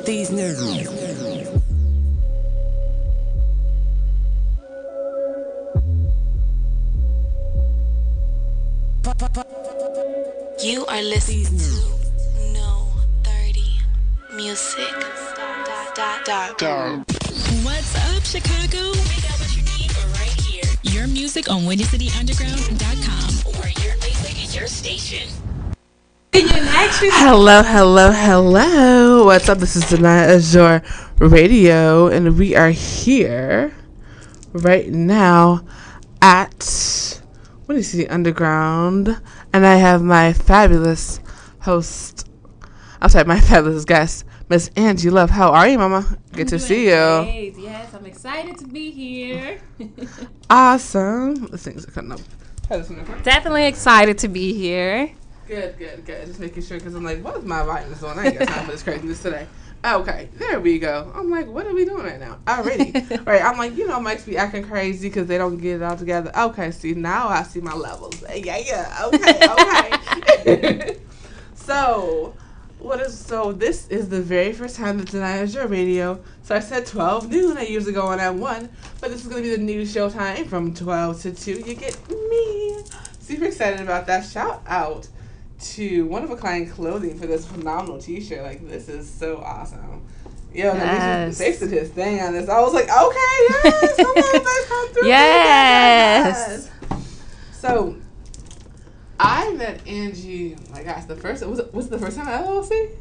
these niggas. You are listening to No 30 Music. What's up, Chicago? We got what you need right here. Your music on WindyCityUnderground.com, where your music is your station. Hello. What's up? This is Danaya Azure Radio, and we are here right now at Windy City Underground, and I have my fabulous host. My fabulous guest, Miss Angie Love. How are you, Mama? Good to see you. Great. Yes, I'm excited to be here. Awesome. The things are cutting up. Definitely excited to be here. Good. Just making sure, because I'm like, what is my volume on? I ain't got time for this craziness today. Okay, there we go. I'm like, what are we doing right now? Already. Right, I'm like, mics be acting crazy because they don't get it all together. Okay, see, now I see my levels. Yeah. Okay. So this is the very first time that Danaya Azure Radio. So I said 12 noon. I usually go on at 1, but this is going to be the new show time from 12 to 2. You get me. Super excited about that. Shout out to One of a Kind Clothing for this phenomenal t-shirt. Like, this is so awesome. Yo, yes. He fixed his thing on this. I was like, okay, yes, come on, let's come through. Yes. So I met Angie, my gosh, was it the first time at LLC?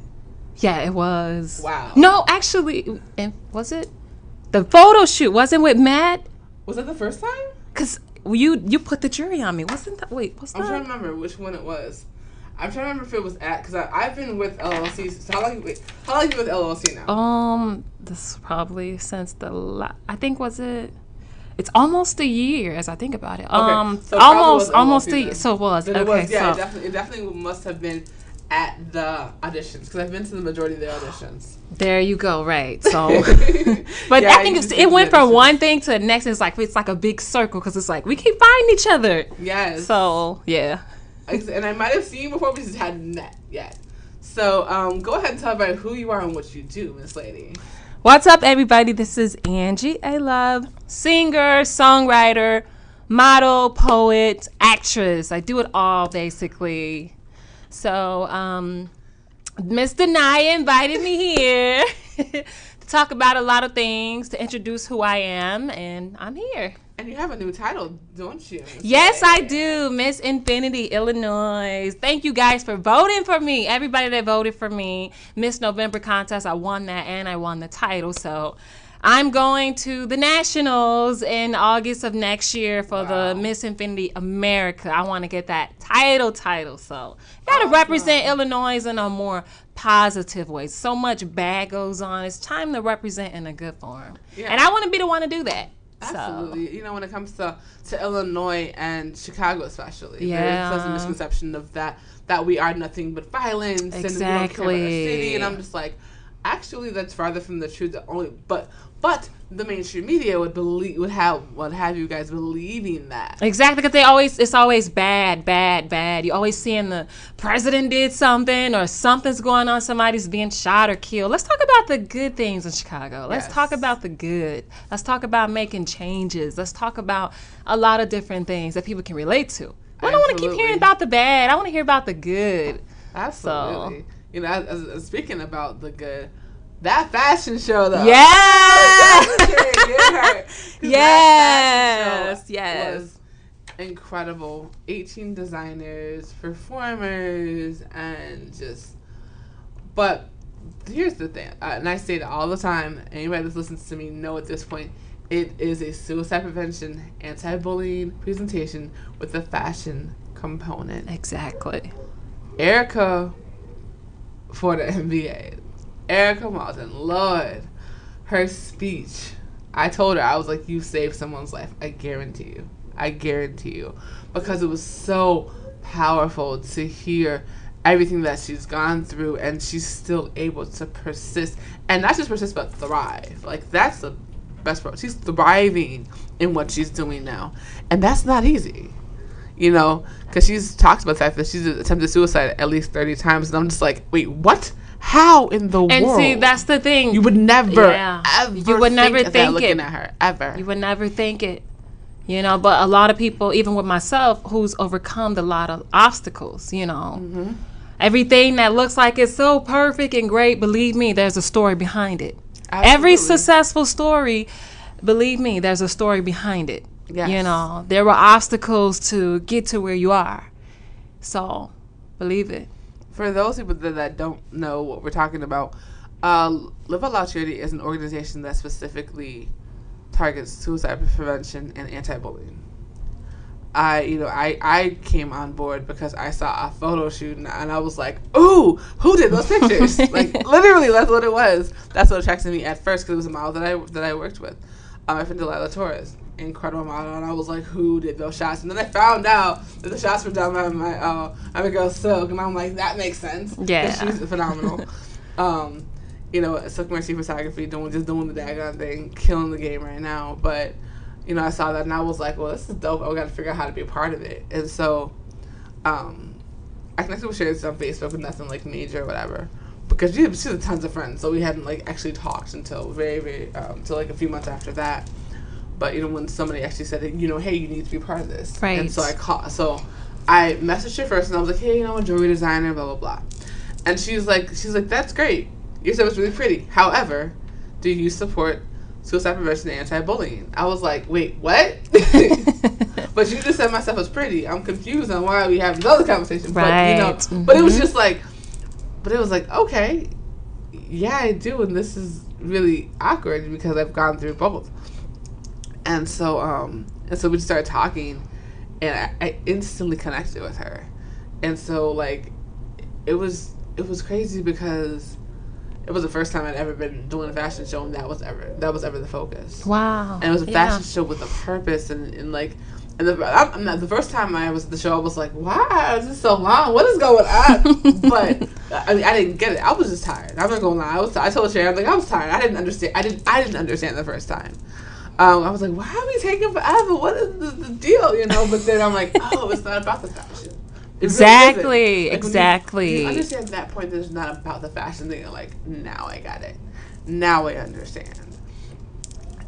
Yeah, it was. Wow. No, actually, was it? The photo shoot wasn't with Matt? Was that the first time? Because you put the jury on me. Wasn't that? Wait, what's that? I'm trying to remember which one it was. I'm trying to remember if it was at, because I've been with LLC. So how long you been with LLC now? This is probably since I think, was it? It's almost a year as I think about it. Okay. So almost a year. So it was. Then okay. It definitely must have been at the auditions, because I've been to the majority of the auditions. There you go. Right. So, but yeah, I think it went from one thing to the next. It's like a big circle, because it's like we keep finding each other. Yes. So yeah. And I might have seen you before, we just hadn't met yet. So go ahead and tell everybody who you are and what you do, Miss Lady. What's up, everybody? This is Angie I Love, singer, songwriter, model, poet, actress. I do it all, basically. So Miss Danaya invited me here to talk about a lot of things, to introduce who I am, and I'm here. And you have a new title, don't you? Yes, I do. Miss Infinity, Illinois. Thank you guys for voting for me. Everybody that voted for me. Miss November contest, I won that, and I won the title. So I'm going to the Nationals in August of next year for the Miss Infinity America. I want to get that title. So got to represent Illinois in a more positive way. So much bad goes on. It's time to represent in a good form. Yeah. And I want to be the one to do that. Absolutely. So. When it comes to Illinois and Chicago especially, there's a misconception of that we are nothing but violence and we don't care about our city. And I'm just like, actually, that's farther from the truth. But the mainstream media would have you guys believing that. Exactly, because it's always bad. You always seeing the president did something or something's going on. Somebody's being shot or killed. Let's talk about the good things in Chicago. Let's talk about the good. Let's talk about making changes. Let's talk about a lot of different things that people can relate to. I don't want to keep hearing about the bad. I want to hear about the good. Absolutely. So, as speaking about the good. That fashion show, though. Yes! Yes. Was incredible. 18 designers, performers, and just... But here's the thing, and I say that all the time. Anybody that listens to me know at this point, it is a suicide prevention, anti-bullying presentation with a fashion component. Exactly. Erica for the NBA. Erica Martin, Lord, her speech. I told her, I was like, you saved someone's life. I guarantee you. Because it was so powerful to hear everything that she's gone through, and she's still able to persist. And not just persist, but thrive. Like, that's the best part. She's thriving in what she's doing now. And that's not easy. Because she's talked about the fact that she's attempted suicide at least 30 times. And I'm just like, wait, what? How in the world? And see, that's the thing. You would never, ever you would never think of that think looking it. at her, ever. You would never think it. You know, but a lot of people, even with myself, who's overcome a lot of obstacles, you know. Mm-hmm. Everything that looks like it's so perfect and great, believe me, there's a story behind it. Absolutely. Every successful story, believe me, there's a story behind it. Yes. You know, there were obstacles to get to where you are. So, believe it. For those people that don't know what we're talking about, Live Out Loud Charity is an organization that specifically targets suicide prevention and anti-bullying. I came on board because I saw a photo shoot and I was like, ooh, who did those pictures? Like, literally, that's what it was. That's what attracted me at first, because it was a model that I worked with. My friend Delilah Torres, incredible model, and I was like, who did those shots? And then I found out that the shots were done by my girl Silk, and I'm like, that makes sense. Yeah, she's phenomenal. Silk Mercy Photography, doing the daggone thing, killing the game right now. But I saw that and I was like, well, this is dope. I got to figure out how to be a part of it. And so, I connected with Sherry on Facebook, but nothing like major or whatever, because she has tons of friends. So we hadn't like actually talked until very, very, until like a few months after that. But when somebody actually said that, hey, you need to be part of this. Right. And so I messaged her first and I was like, hey, I'm a jewelry designer, blah, blah, blah. And she's like, that's great. Your stuff is really pretty. However, do you support suicide prevention and anti-bullying? I was like, wait, what? But you just said my stuff was pretty. I'm confused on why we have this other conversation. Right. But it was just like, okay, yeah, I do, and this is really awkward because I've gone through both. And so we started talking, and I instantly connected with her. And so like, it was crazy because it was the first time I'd ever been doing a fashion show, and that was ever the focus. Wow. And it was a fashion show with a purpose, and the first time I was at the show, I was like, wow, this is so long. What is going on? But I didn't get it. I was just tired. I'm not gonna lie. I told Sherry, I'm like, I was tired. I didn't understand. I didn't understand the first time. I was like, why are we taking forever? What is the deal? But then I'm like, oh, it's not about the fashion. Exactly. Really like exactly. When you understand at that point that it's not about the fashion thing, you're like, now I got it. Now I understand.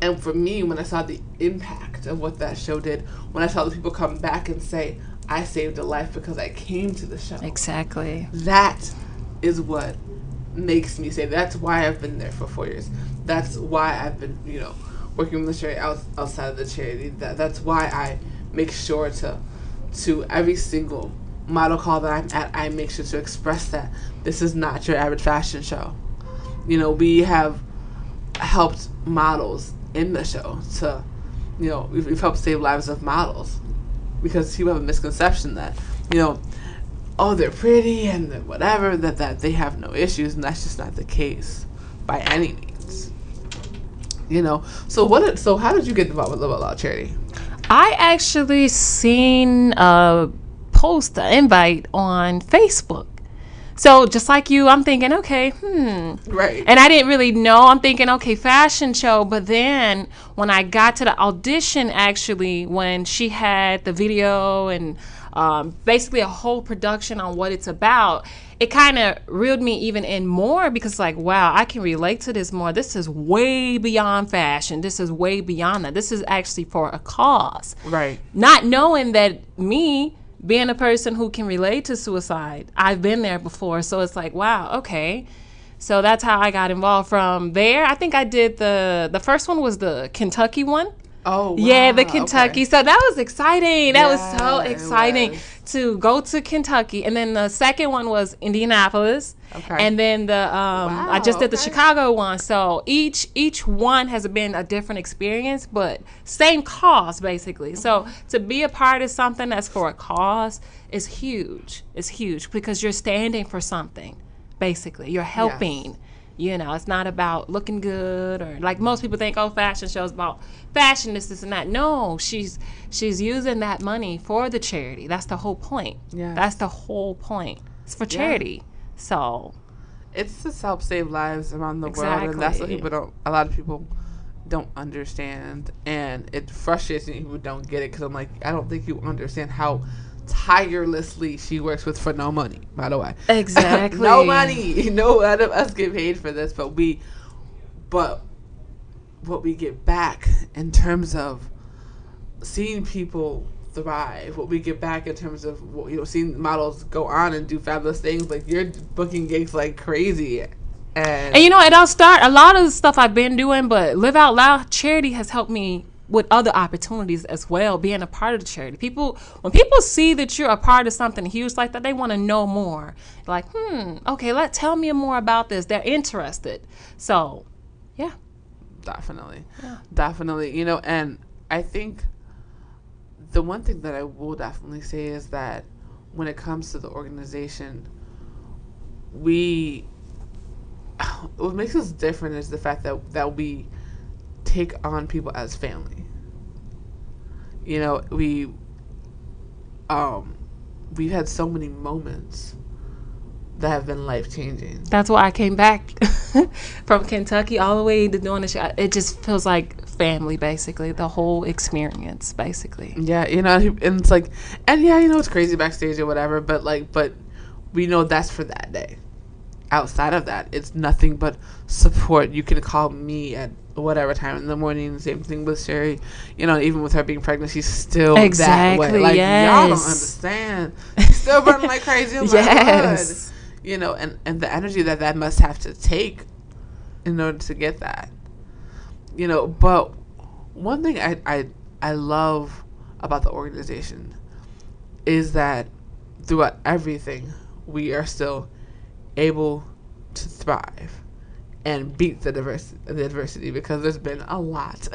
And for me, when I saw the impact of what that show did, when I saw the people come back and say, I saved a life because I came to the show. Exactly. That is what makes me say, that's why I've been there for 4 years. That's why I've been, working with the charity outside of the charity. That's why I make sure to every single model call that I'm at, I make sure to express that this is not your average fashion show. We have helped models in the show to, we've helped save lives of models, because people have a misconception that, oh, they're pretty and they're whatever, that they have no issues, and that's just not the case by any means. So how did you get involved with Live Out Loud Charity? I actually seen a post, an invite on Facebook. So just like you, I'm thinking, okay, Right. And I didn't really know. I'm thinking, okay, fashion show. But then when I got to the audition, actually, when she had the video and basically a whole production on what it's about, it kind of reeled me even in more, because like, wow, I can relate to this more. This is way beyond fashion. This is way beyond that. This is actually for a cause. Right. Not knowing that me, being a person who can relate to suicide, I've been there before. So it's like, wow, okay. So that's how I got involved. From there, I think I did the first one was the Kentucky one. Oh, wow. Yeah, the Kentucky. Okay. So that was exciting. That was so exciting to go to Kentucky. And then the second one was Indianapolis. Okay. And then I just did the Chicago one. So each one has been a different experience, but same cause basically. So to be a part of something that's for a cause is huge. It's huge because you're standing for something. Basically, you're helping. Yes. It's not about looking good, or like most people think, oh, fashion shows about fashion, this and that. No, she's using that money for the charity. That's the whole point. Yeah, that's the whole point. It's for charity. So it's to help save lives around the world, and that's what a lot of people don't understand, and it frustrates me when people don't get it, because I'm like, I don't think you understand how tirelessly she works with for no money, by the way. Exactly. No money. No none of us get paid for this, but what we get back in terms of seeing people thrive, what we get back in terms of, you know, seeing models go on and do fabulous things. Like, you're booking gigs like crazy. And you know, it all start a lot of the stuff I've been doing, but Live Out Loud charity has helped me with other opportunities as well, being a part of the charity. When people see that you're a part of something huge like that, they want to know more. Like, okay, tell me more about this. They're interested. So, yeah. Definitely. Yeah. Definitely. You know, and I think the one thing that I will definitely say is that when it comes to the organization, what makes us different is the fact that we take on people as family. You know, we've had so many moments that have been life-changing. That's why I came back from Kentucky all the way to doing the show. It just feels like family, basically, the whole experience, basically. Yeah, you know, and it's like, and yeah, you know, it's crazy backstage or whatever, but we know that's for that day. Outside of that, it's nothing but support. You can call me at whatever time in the morning. Same thing with Sherry. You know, even with her being pregnant, she's still that way. Like, y'all don't understand. She's still running like crazy in my hood. You know, and the energy that must have to take in order to get that. You know, but one thing I love about the organization is that throughout everything, we are still able to thrive and beat the adversity, because there's been a lot.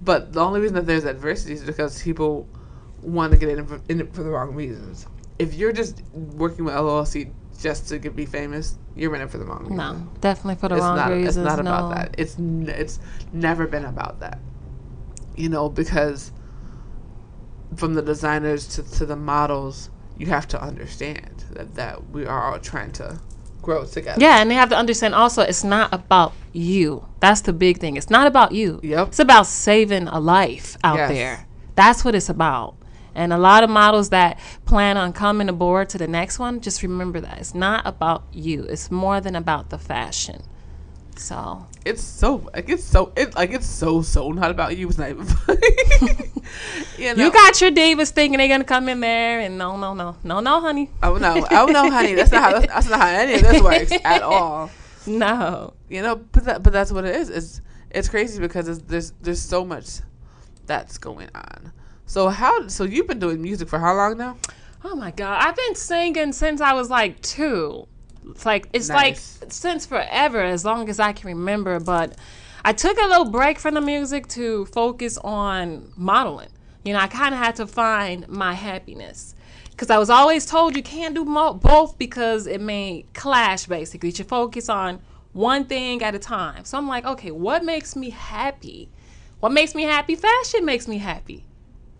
But the only reason that there's adversity is because people want to get in it for the wrong reasons. If you're just working with LLC just to be famous, you're in it for the wrong reasons. No, definitely for the wrong reasons. It's not about that. It's never been about that. You know, because from the designers to the models, you have to understand that we are all trying to grow together. Yeah, and they have to understand also it's not about you. That's the big thing. It's not about you. Yep. It's about saving a life out there. That's what it's about. And a lot of models that plan on coming aboard to the next one, just remember that. It's not about you. It's more than about the fashion. So it's so not about you. It's not even funny. You know? You got your divas thinking they're gonna come in there and no, honey. Oh no, honey. That's not how any of this works at all. No. You know, but that's what it is. It's crazy because there's so much that's going on. So you've been doing music for how long now? Oh my God, I've been singing since I was like 2. It's like since forever, as long as I can remember. But I took a little break from the music to focus on modeling. You know, I kind of had to find my happiness, because I was always told you can't do both because it may clash. Basically, you should focus on one thing at a time. So I'm like, okay, what makes me happy? What makes me happy? Fashion makes me happy.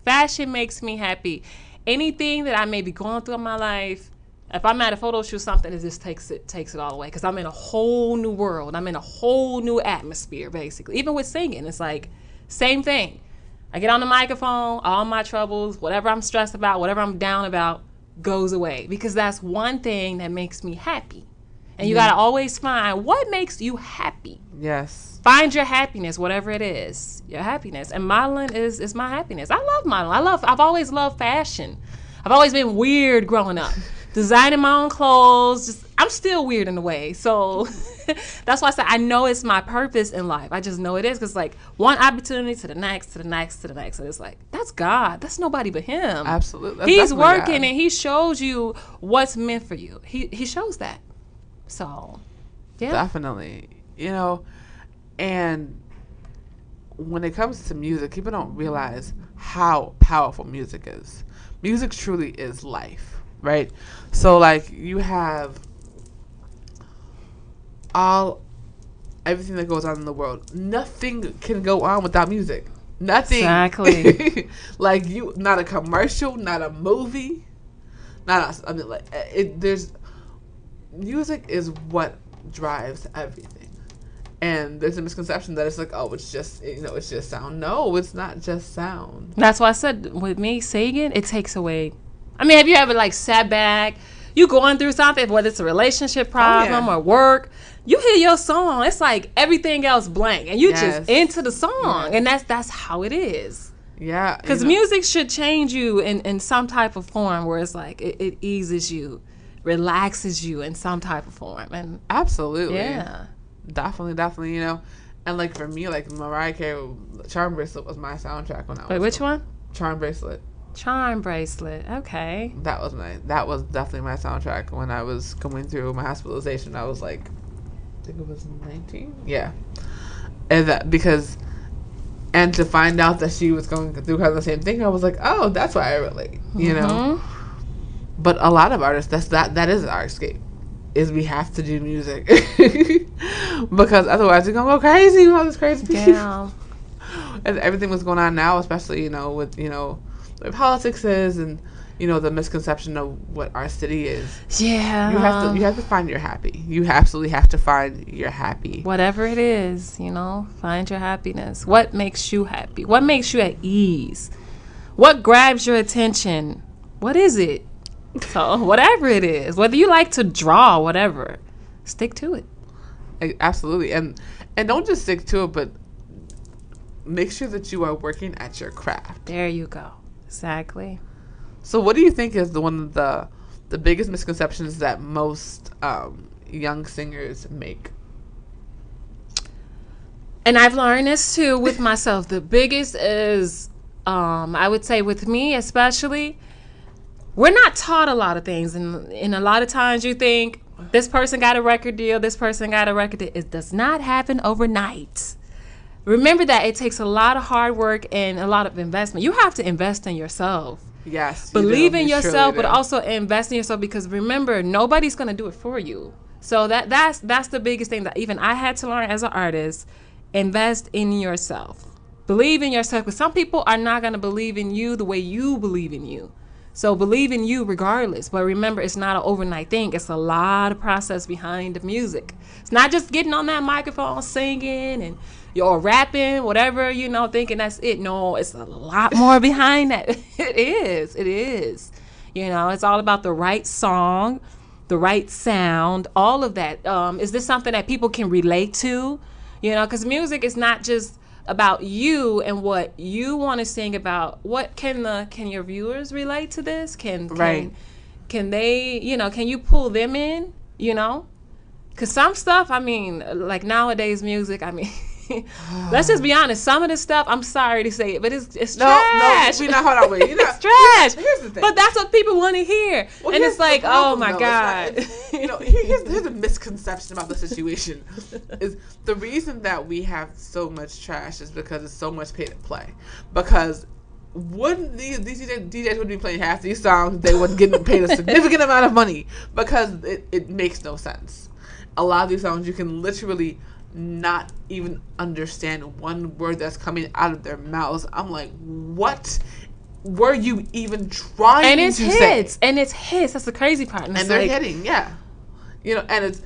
Fashion makes me happy. Anything that I may be going through in my life, if I'm at a photo shoot, something, it just takes it all away, because I'm in a whole new world. I'm in a whole new atmosphere, basically. Even with singing, it's like same thing. I get on the microphone, all my troubles, whatever I'm stressed about, whatever I'm down about, goes away, because that's one thing that makes me happy. And you got to always find what makes you happy. Yes. Find your happiness, whatever it is, your happiness. And modeling is my happiness. I love modeling. I've always loved fashion. I've always been weird growing up. Designing my own clothes. I'm still weird in a way. So that's why I say I know it's my purpose in life. I just know it is, because like one opportunity to the next, to the next, to the next. And it's like, that's God. That's nobody but him. Absolutely. He's working and he shows you what's meant for you. He shows that. So, yeah. Definitely. You know, and when it comes to music, people don't realize how powerful music is. Music truly is life. Right? So, like, you have everything that goes on in the world. Nothing can go on without music. Nothing. Exactly. Like, not a commercial, not a movie, there's music is what drives everything. And there's a misconception that it's like, oh, it's just, it's just sound. No, it's not just sound. That's why I said with me singing, it takes away. I mean, have you ever like sat back, you going through something, whether it's a relationship problem or work, you hear your song, it's like everything else blank, and you just into the song, and that's how it is. Yeah, because music should change you in some type of form where it's like it eases you, relaxes you in some type of form, and absolutely, yeah. Definitely, and like for me, like Mariah Carey, Charm Bracelet was my soundtrack when I was. Wait, which one? Charm Bracelet. Charm Bracelet. Okay. That was definitely my soundtrack when I was going through my hospitalization. I was like, I think it was 19. Yeah, and and to find out that she was going through kind of the same thing, I was like, oh, that's why I relate. But a lot of artists, that is our escape. Is we have to do music because otherwise we're gonna go crazy with all this crazy people. And everything was going on now, especially with the politics is and the misconception of what our city is. Yeah, you have to find your happy. You absolutely have to find your happy. Whatever it is, find your happiness. What makes you happy? What makes you at ease? What grabs your attention? What is it? So whatever it is, whether you like to draw, whatever, stick to it. Absolutely, and don't just stick to it, but make sure that you are working at your craft. There you go. Exactly. So what do you think is one of the biggest misconceptions that most young singers make? And I've learned this too with myself. The biggest is, I would say with me especially, we're not taught a lot of things, and a lot of times you think this person got a record deal, this person got a record deal. It does not happen overnight. Remember that it takes a lot of hard work and a lot of investment. You have to invest in yourself. Yes. Believe in yourself, but also invest in yourself, because remember, nobody's going to do it for you. So that's the biggest thing that even I had to learn as an artist. Invest in yourself. Believe in yourself, because some people are not going to believe in you the way you believe in you. So believe in you regardless. But remember, it's not an overnight thing. It's a lot of process behind the music. It's not just getting on that microphone singing and you're rapping, whatever, thinking that's it. No, it's a lot more behind that. It is. It's all about the right song, the right sound, all of that. Is this something that people can relate to? Because music is not just about you and what you want to sing about. What can your viewers relate to this? Can they, can you pull them in, Because some stuff, like nowadays music, let's just be honest. Some of the stuff, I'm sorry to say it, but it's trash. No, we're not. Hold on, wait. It's trash. Here's the thing. But that's what people want to hear, and it's like, oh my God. Here's a misconception about the situation. Is the reason that we have so much trash is because it's so much pay to play. Because wouldn't these DJs would be playing half these songs, they would get paid a significant amount of money, because it makes no sense. A lot of these songs you can literally not even understand one word that's coming out of their mouths. I'm like, what were you even trying to say? And it's hits. That's the crazy part. And they're hitting, yeah. And it's,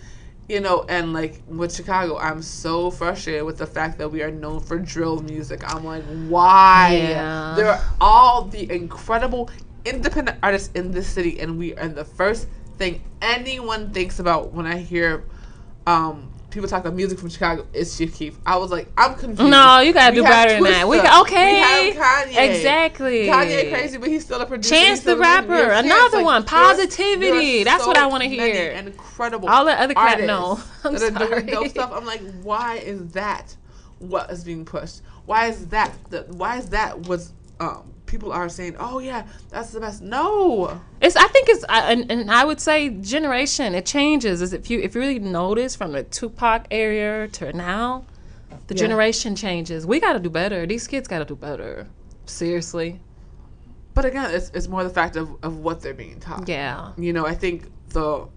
and like with Chicago, I'm so frustrated with the fact that we are known for drill music. I'm like, why? Yeah. There are all the incredible independent artists in this city, and the first thing anyone thinks about when I hear people talk about music from Chicago is Chief Keef. I was like, I'm confused. No, you gotta do better than that. We have Kanye. Exactly. Kanye crazy, but he's still a producer. Chance the Rapper, another one. Positivity. That's what I want to hear. Incredible. All the other crap, no. I'm that sorry. are doing dope stuff. I'm like, why is that what is being pushed? Why is that what's people are saying, oh yeah, that's the best? No, I think it's and I would say generation, it changes. Is if you really notice from the Tupac era to now, the generation changes. We got to do better. These kids got to do better. Seriously. But again, it's more the fact of what they're being taught. Yeah. I think the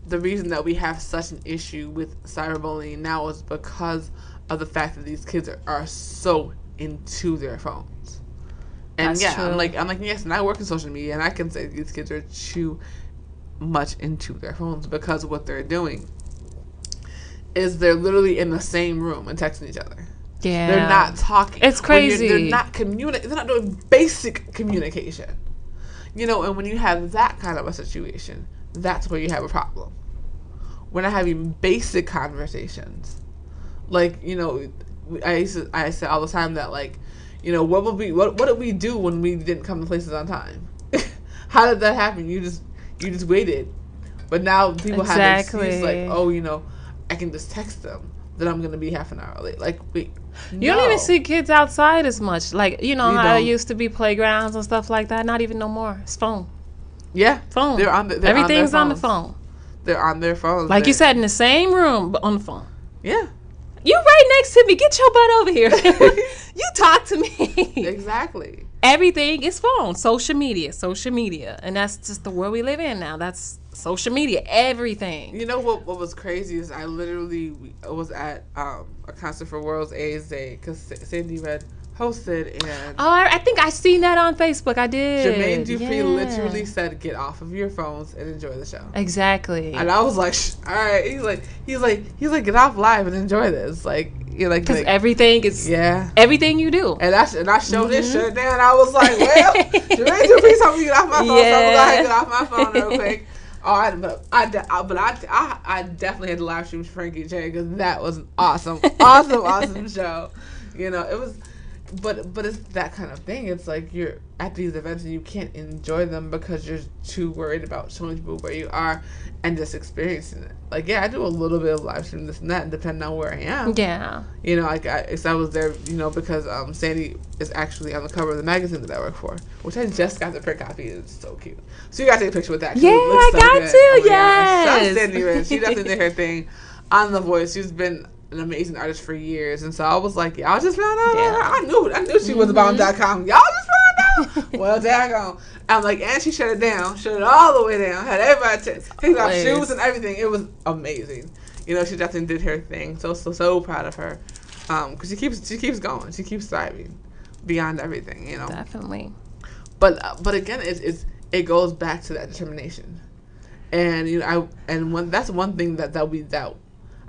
reason that we have such an issue with cyberbullying now is because of the fact that these kids are so into their phones. And that's true. I'm like, yes, and I work in social media, and I can say these kids are too much into their phones because of what they're doing. is they're literally in the same room and texting each other. Yeah. They're not talking. It's crazy. They're not communicating. They're not doing basic communication. You know, and when you have that kind of a situation, that's where you have a problem. We're not having basic conversations. Like, you know, I say all the time that, like, you know, what did we do when we didn't come to places on time? How did that happen? You just waited. But now people have an excuse like, oh, you know, I can just text them that I'm going to be half an hour late. Like, wait. You don't even see kids outside as much. Like, you know, how there used to be playgrounds and stuff like that. Not even no more. It's phone. Yeah. Phone. They're Everything's on the phone. They're on their phones. Like you said, in the same room, but on the phone. Yeah. You right next to me. Get your butt over here. You talk to me. Exactly. Everything is phone. Social media. And that's just the world we live in now. That's social media. Everything. You know what was crazy is I literally was at a concert for World's AIDS Day because Sandy Red hosted, and I think I seen that on Facebook. I did. Jermaine Dupri literally said, "Get off of your phones and enjoy the show." Exactly. And I was like, all right. He's like, get off live and enjoy this. Like, you're like, because everything is everything you do. And I showed this shut it down. I was like, well, Jermaine Dupri told me to get off my phone, so I'm gonna go ahead and get off my phone real quick. I definitely had to live stream Frankie J because that was an awesome show. You know, it was. But it's that kind of thing. It's like you're at these events and you can't enjoy them because you're too worried about showing people where you are and just experiencing it. Like, yeah, I do a little bit of live stream, this and that, depending on where I am. Yeah. You know, like I was there, you know, because Sandy is actually on the cover of the magazine that I work for, which I just got the print copy. It's so cute. So you got to take a picture with that. Yeah, I got to. Oh yes. Shout out to Sandy Rich. She definitely did her thing on The Voice. She's been an amazing artist for years, and so I was like, y'all just found out. Yeah. I knew she was about .com. Y'all just found out. Well, daggone. I'm like, and she shut it down, shut it all the way down. Had everybody take off shoes and everything. It was amazing. You know, she definitely did her thing. So proud of her. Because she keeps going. She keeps thriving beyond everything. You know, definitely. But again, it goes back to that determination, and you know, that's one thing that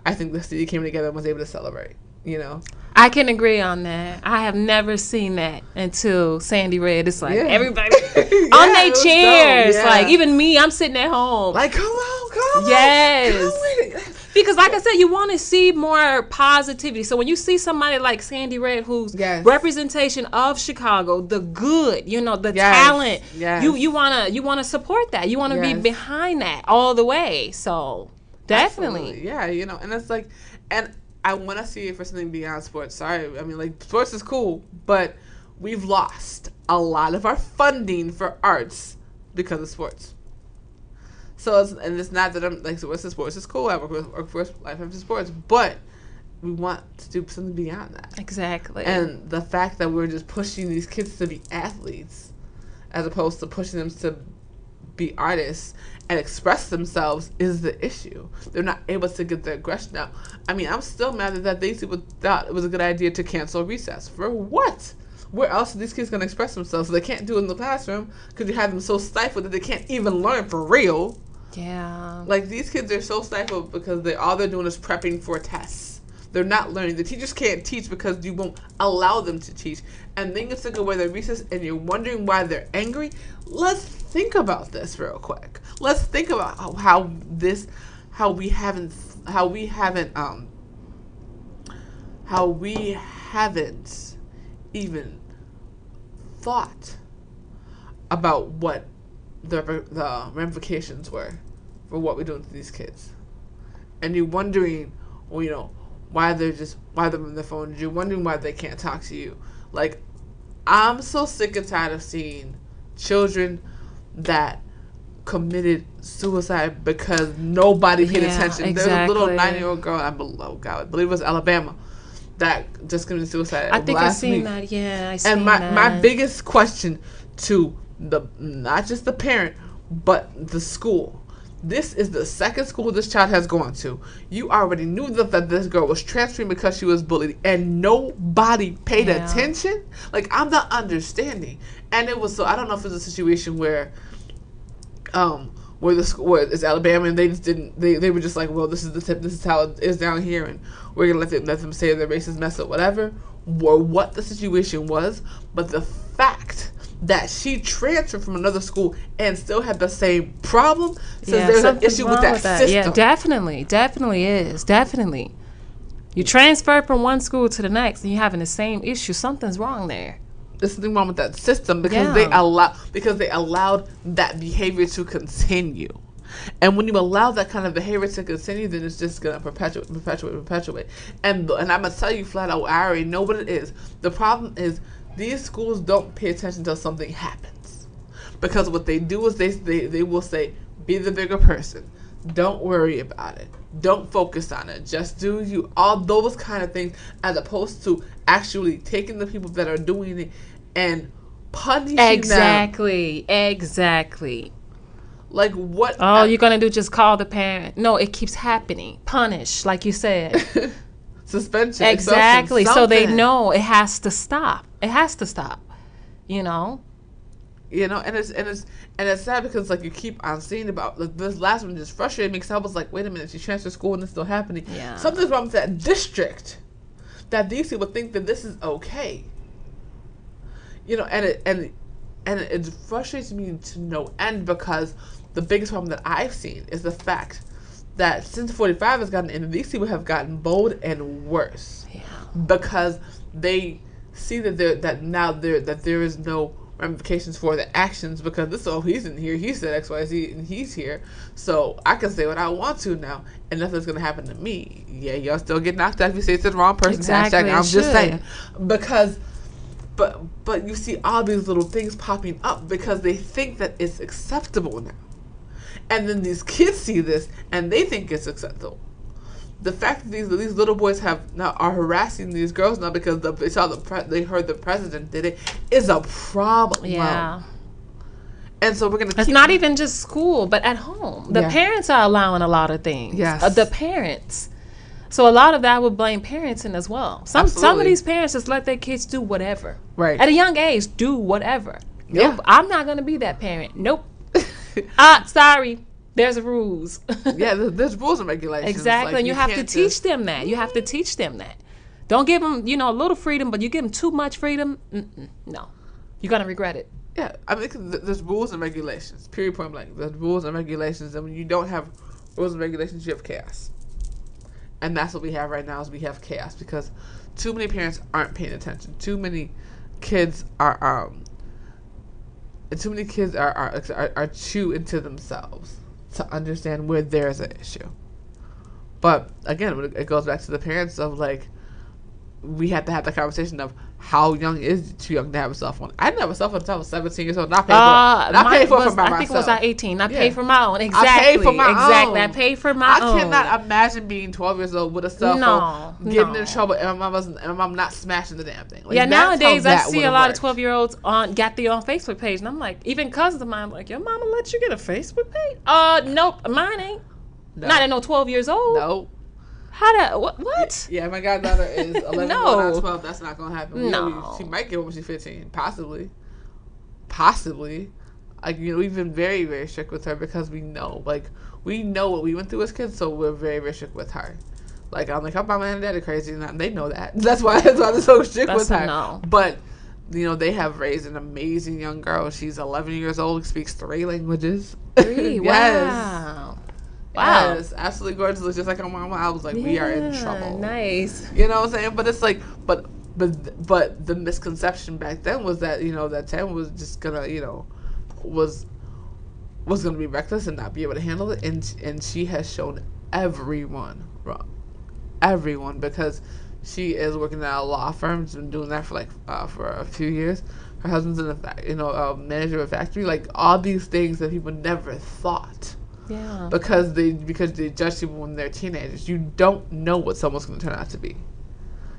I think the city came together and was able to celebrate, you know. I can agree on that. I have never seen that until Sandy Red. It's like everybody on their chairs. Yeah. Like, even me, I'm sitting at home. Like, come on. Yes. Because like I said, you want to see more positivity. So when you see somebody like Sandy Red, who's representation of Chicago, the good, you know, the talent, you wanna support that. You want to be behind that all the way. So definitely. Absolutely. Yeah, you know, and it's like, and I want to see it for something beyond sports. Sorry, I mean, like, sports is cool, but we've lost a lot of our funding for arts because of sports. So it's not that I'm like, so what's the sports? It's cool. I work for Life After Sports, but we want to do something beyond that. Exactly. And the fact that we're just pushing these kids to be athletes, as opposed to pushing them to be artists and express themselves, is the issue. They're not able to get their aggression out. I mean, I'm still mad that these people thought it was a good idea to cancel recess. For what? Where else are these kids going to express themselves? So they can't do it in the classroom because you have them so stifled that they can't even learn for real. Yeah. Like, these kids are so stifled because all they're doing is prepping for tests. They're not learning. The teachers can't teach because you won't allow them to teach. And then you took away their recess and you're wondering why they're angry. Let's think about this real quick. Let's think about how we haven't even thought about what the ramifications were for what we're doing to these kids. And you're wondering, well, you know, why they're on their phone. You're wondering why they can't talk to you. Like, I'm so sick and tired of seeing children that committed suicide because nobody paid attention. Exactly. There's a little 9-year-old girl, I believe it was Alabama, that just committed suicide. I think I've seen week. that. Yeah, I seen and that. my biggest question to not just the parent, but the school. This is the second school this child has gone to. You already knew that this girl was transferring because she was bullied, and nobody paid attention. Like, I'm not understanding. And it was, so I don't know if it's a situation where where the school where it's Alabama, and they just didn't. They were just like, well, this is the tip. This is how it is down here, and we're gonna let them say their racist mess up, whatever, or what the situation was. But the fact that she transferred from another school and still had the same problem, says there's an issue with that system. Yeah, definitely is. Definitely. You transfer from one school to the next and you're having the same issue. Something's wrong there. There's something wrong with that system because they allowed that behavior to continue. And when you allow that kind of behavior to continue, then it's just gonna perpetuate. And I'm gonna tell you flat out, I already know what it is. The problem is these schools don't pay attention until something happens. Because what they do is they will say, be the bigger person. Don't worry about it. Don't focus on it. Just do you. All those kind of things, as opposed to actually taking the people that are doing it and punishing them. Exactly. Like what? Oh, you're going to do just call the parent. No, it keeps happening. Punish, like you said. Suspension. Exactly. So they know it has to stop. It has to stop. You know? And it's sad because like you keep on seeing about like, this last one just frustrated me because I was like, wait a minute, she transferred school and it's still happening. Yeah. Something's wrong with that district that these people think that this is okay. And it frustrates me to no end because the biggest problem that I've seen is the fact that since 45 has gotten in, these people have gotten bold and worse. Yeah. Because they see that there is no ramifications for the actions because he's in here, he said XYZ and he's here, so I can say what I want to now and nothing's gonna happen to me. Yeah, y'all still get knocked out if you say it's the wrong person. Exactly, I'm just saying. Because but you see all these little things popping up because they think that it's acceptable now. And then these kids see this and they think it's acceptable. The fact that these little boys are harassing these girls now because they heard the president did it is a problem. Yeah. And so we're gonna. It's not even just school, but at home. The parents are allowing a lot of things. Yes. The parents. So a lot of that I would blame parenting as well. Some of these parents just let their kids do whatever. Right. At a young age, do whatever. Yeah. Nope, I'm not gonna be that parent. Nope. Sorry. There's rules. Yeah, there's rules and regulations. Exactly, like, and you have to teach them that. You have to teach them that. Don't give them, a little freedom, but you give them too much freedom. No, you're gonna regret it. Yeah, I mean, there's rules and regulations. Period. Point blank. There's rules and regulations, and when you don't have rules and regulations, you have chaos. And that's what we have right now is we have chaos because too many parents aren't paying attention. Too many kids are too into themselves to understand where there's an issue. But again, it goes back to the parents of like, we have to have the conversation of how young is too young to have a cell phone. I didn't have a cell phone until I was 17 years old. Not paid for it by myself. I think it was at 18. I paid for my own. Exactly. I paid for my own. I paid for my own. I cannot imagine being 12 years old with a cell phone, getting in trouble, and my mom not smashing the damn thing. Like, nowadays I see a lot of 12-year-olds got their own Facebook page, and I'm like, even cousins of mine, like, your mama let you get a Facebook page? Nope, mine ain't. No. Not at no 12 years old. Nope. What? Yeah, my goddaughter is 11 going on 12. That's not going to happen. No. She might get one when she's 15. Possibly. Like, we've been very, very strict with her because we know what we went through as kids, so we're very, very strict with her. Like, I'm like, her mama and daddy crazy, and they know that. That's why they're so strict with her. No. But, they have raised an amazing young girl. She's 11 years old, speaks 3 languages. 3? Yes. Wow. Yes, absolutely gorgeous. Just like her mama, I was like, we are in trouble. Nice. You know what I'm saying? But it's like, but the misconception back then was that that Tam was just gonna was gonna be reckless and not be able to handle it, and she has shown everyone wrong, because she is working at a law firm. She's been doing that for for a few years. Her husband's in a manager of a factory. Like all these things that people never thought. Yeah. Because they judge people when they're teenagers. You don't know what someone's going to turn out to be.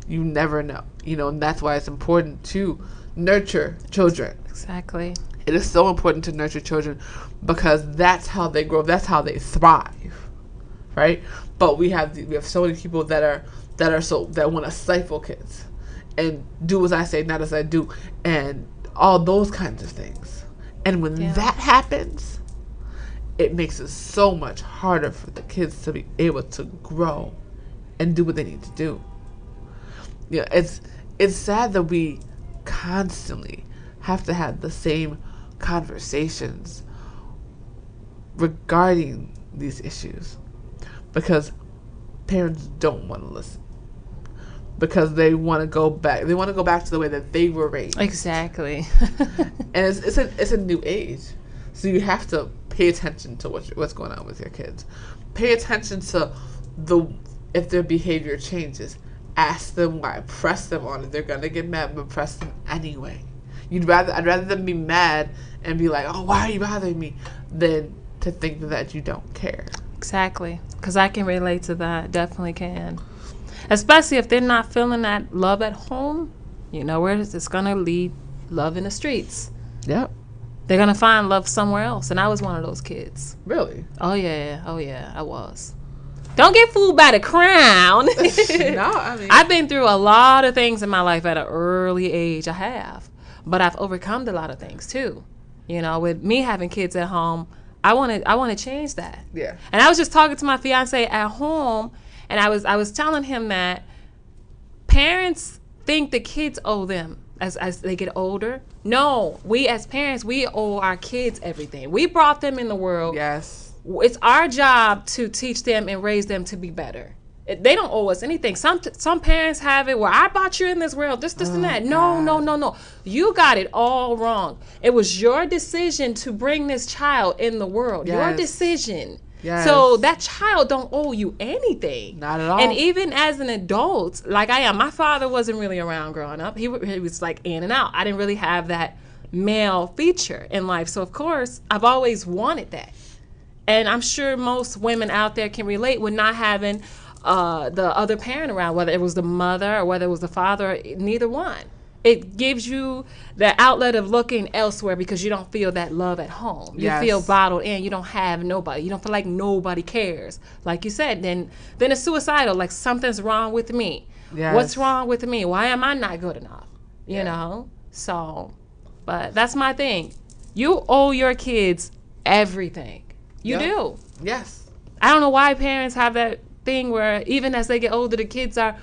You never know. And that's why it's important to nurture children. Exactly. It is so important to nurture children because that's how they grow. That's how they thrive, right? But we have so many people that want to stifle kids and do as I say, not as I do, and all those kinds of things. And when that happens, it makes it so much harder for the kids to be able to grow and do what they need to do. Yeah, it's sad that we constantly have to have the same conversations regarding these issues because parents don't want to listen. Because they want to go back. They want to go back to the way that they were raised. Exactly. And it's a new age, so you have to pay attention to what's going on with your kids. Pay attention to if their behavior changes. Ask them why. Press them on it. They're gonna get mad, but press them anyway. I'd rather them be mad and be like, "Oh, why are you bothering me?" than to think that you don't care. Exactly. Because I can relate to that. Definitely can. Especially if they're not feeling that love at home, you know where it's going to lead love in the streets. Yep. They're going to find love somewhere else. And I was one of those kids. Really? Oh, yeah. I was. Don't get fooled by the crown. No, I mean. I've been through a lot of things in my life at an early age. I have. But I've overcome a lot of things, too. You know, with me having kids at home, I want to change that. Yeah. And I was just talking to my fiance at home. And I was telling him that parents think the kids owe them as they get older. No, we as parents, we owe our kids everything. We brought them in the world. Yes. It's our job to teach them and raise them to be better. They don't owe us anything. Some parents have it where I brought you in this world, this and that. No. You got it all wrong. It was your decision to bring this child in the world. Yes. Your decision. Yes. So that child don't owe you anything. Not at all. And even as an adult, like I am, my father wasn't really around growing up. He was like in and out. I didn't really have that male feature in life. So of course, I've always wanted that. And I'm sure most women out there can relate with not having the other parent around, whether it was the mother or whether it was the father, neither one. It gives you the outlet of looking elsewhere because you don't feel that love at home. You Yes. feel bottled in. You don't have nobody. You don't feel like nobody cares. Like you said, then it's suicidal. Like something's wrong with me. Yes. What's wrong with me? Why am I not good enough? You know? So, but that's my thing. You owe your kids everything. You Yep. do. Yes. I don't know why parents have that thing where even as they get older, the kids are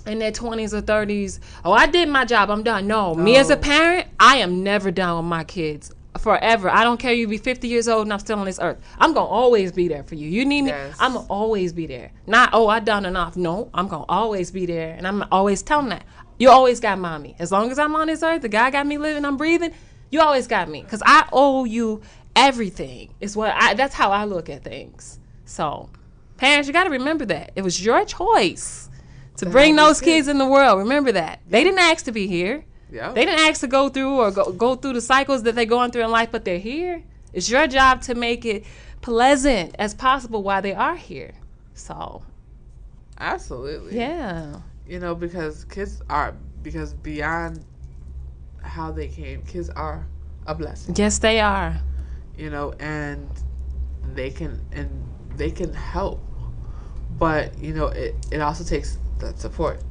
in their 20s or 30s. Oh, I did my job. I'm done. No, me as a parent, I am never done with my kids forever. I don't care. You be 50 years old and I'm still on this earth. I'm going to always be there for you. You need me. Yes. I'm going to always be there. Not, oh, I done enough. No, I'm going to always be there. And I'm always telling that. You always got mommy. As long as I'm on this earth, the guy got me living, I'm breathing, you always got me. Because I owe you everything. That's how I look at things. So, parents, you got to remember that. It was your choice to bring those kids in the world. Remember that. They didn't ask to be here. Yeah. They didn't ask to go through or go through the cycles that they're going through in life, but they're here. It's your job to make it pleasant as possible while they are here. So, Absolutely. yeah. You know, because beyond how they came, kids are a blessing. Yes, they are. You know, and they can help. But, you know, it also takes that support.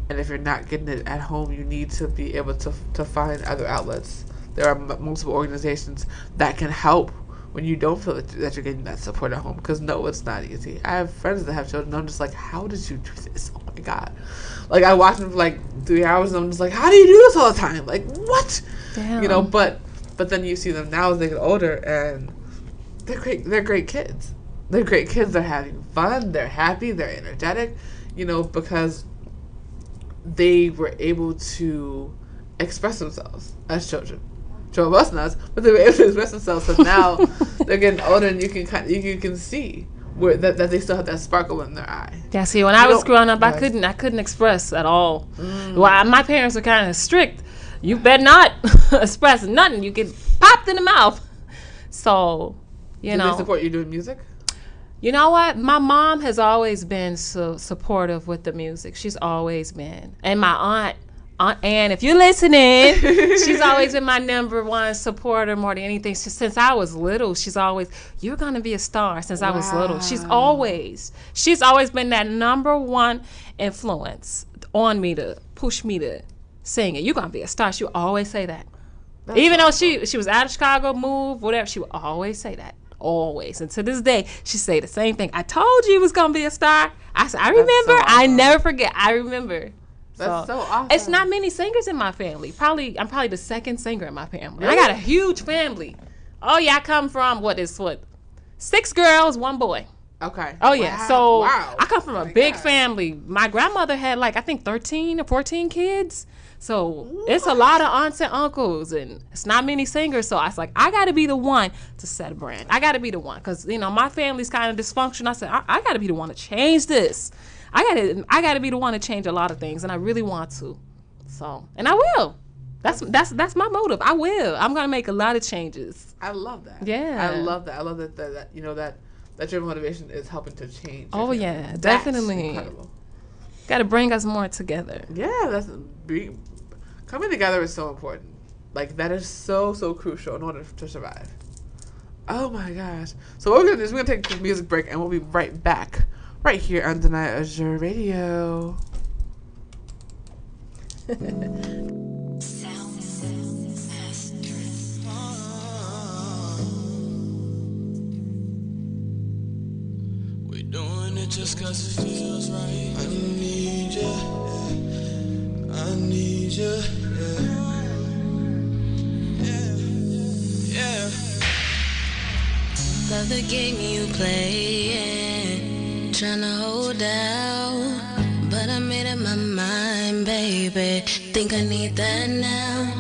And if you're not getting it at home, you need to be able to find other outlets. There are multiple organizations that can help when you don't feel that you're getting that support at home. Because, no, it's not easy. I have friends that have children, and I'm just like, how did you do this? Oh, my God. Like, I watch them for, like, 3 hours, and I'm just like, how do you do this all the time? Like, what? Damn. You know, but then you see them now as they get older, and they're great. They're great kids. They're great kids. They're having fun. They're happy. They're energetic, you know, because they were able to express themselves as children. Some of us not, but they were able to express themselves. So now they're getting older, and you can see where that they still have that sparkle in their eye. Yeah, see, when I was growing up, I couldn't express at all. Well, my parents were kind of strict. You better not express nothing. You get popped in the mouth. So, you know. Do they support you doing music? You know what? My mom has always been so supportive with the music. She's always been. And my Aunt Ann, if you're listening, she's always been my number one supporter more than anything. Since I was little, she's always, you're going to be a star since I was little. She's always been that number one influence on me to push me to sing it. You're going to be a star. She would always say that. Even though she was out of Chicago, moved, whatever, she would always say that. always. And to this day, she say the same thing. I told you it was gonna be a star. I said, I remember. So awesome. I never forget. I remember. That's so awesome. It's not many singers in my family. I'm probably the second singer in my family. Really? I got a huge family. Oh yeah, I come from 6 girls, 1 boy. Okay. Oh yeah. Wow. So wow. I come from a big family. My grandmother had I think 13 or 14 kids. So it's a lot of aunts and uncles, and it's not many singers. So I was like, I got to be the one to set a brand. I got to be the one because my family's kind of dysfunctional. I said, I got to be the one to change this. I got to be the one to change a lot of things, and I really want to. So, and I will. That's my motive. I will. I'm gonna make a lot of changes. I love that. Yeah. I love that. I love that your motivation is helping to change. Oh yeah, definitely. That's incredible. Got to bring us more together. Yeah, coming together is so important. That is so crucial in order to survive. Oh my gosh. So what we're gonna do is we're gonna take a music break and we'll be right back. Right here on Danaya Azure Radio. We're doing it just cause it feels right. I need you. I need you. Yeah. Love the game you play. Tryna hold out, but I made up my mind, baby. Think I need that now.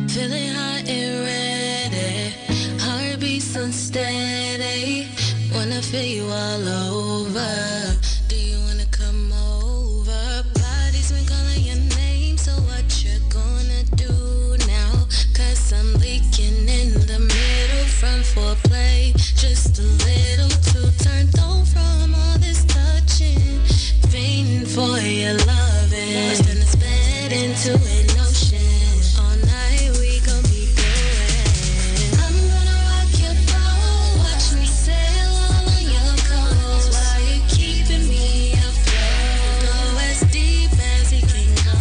Feeling hot and ready, heartbeats unsteady. Wanna feel you all over. Do you wanna come over? Body's been calling your name, so what you gonna do now? Cause I'm leaking in the middle from foreplay. Just a little too turned on from all this touching. Fiending for your loving. Let's turn this bed into an ocean. All night we gon' be going. I'm gonna rock your boat. Watch me sail all on your coast. While you're keeping me afloat. Go as deep as it can go.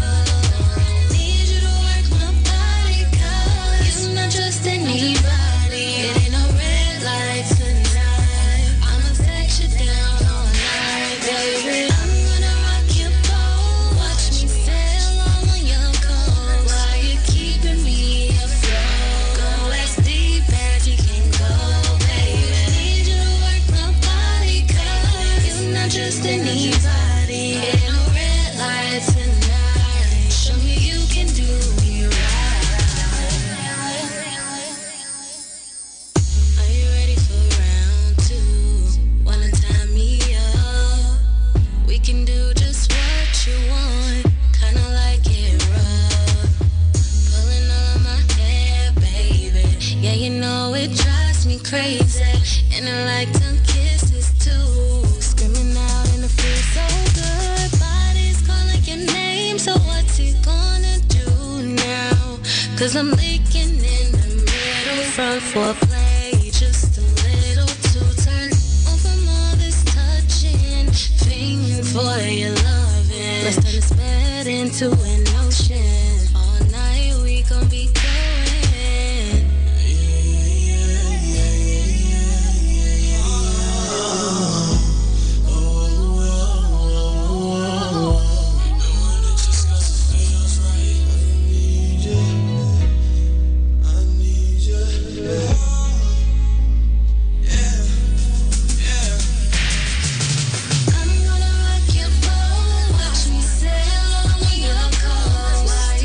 Need you to work my body, cause you're not just anybody. It ain't no red lights tonight. I'ma sex you down all night, baby. I'm gonna rock your boat. Watch me sail all on your coast. While you're keeping me afloat. Go as deep as you can go, baby. Need you to work my body, cause you're not just anybody. It ain't no red lights tonight. Show me you can do me right. Are you ready for round 2? Wanna tie me up? We can do just what you want, kinda like it rough. Pulling all of my hair, baby. Yeah, you know it drives me crazy. And I like tongue kisses too. Screaming out and it feels so good. Body's calling your name, so what's he gonna do now? Cause I'm leaking in the middle from foreplay. Just a little too turned on from all this touching. Fiending for your loving. Let's turn this bed into an ocean. All night we gon' be going. I'm gonna rock your boat. Watch me sail on your coast. While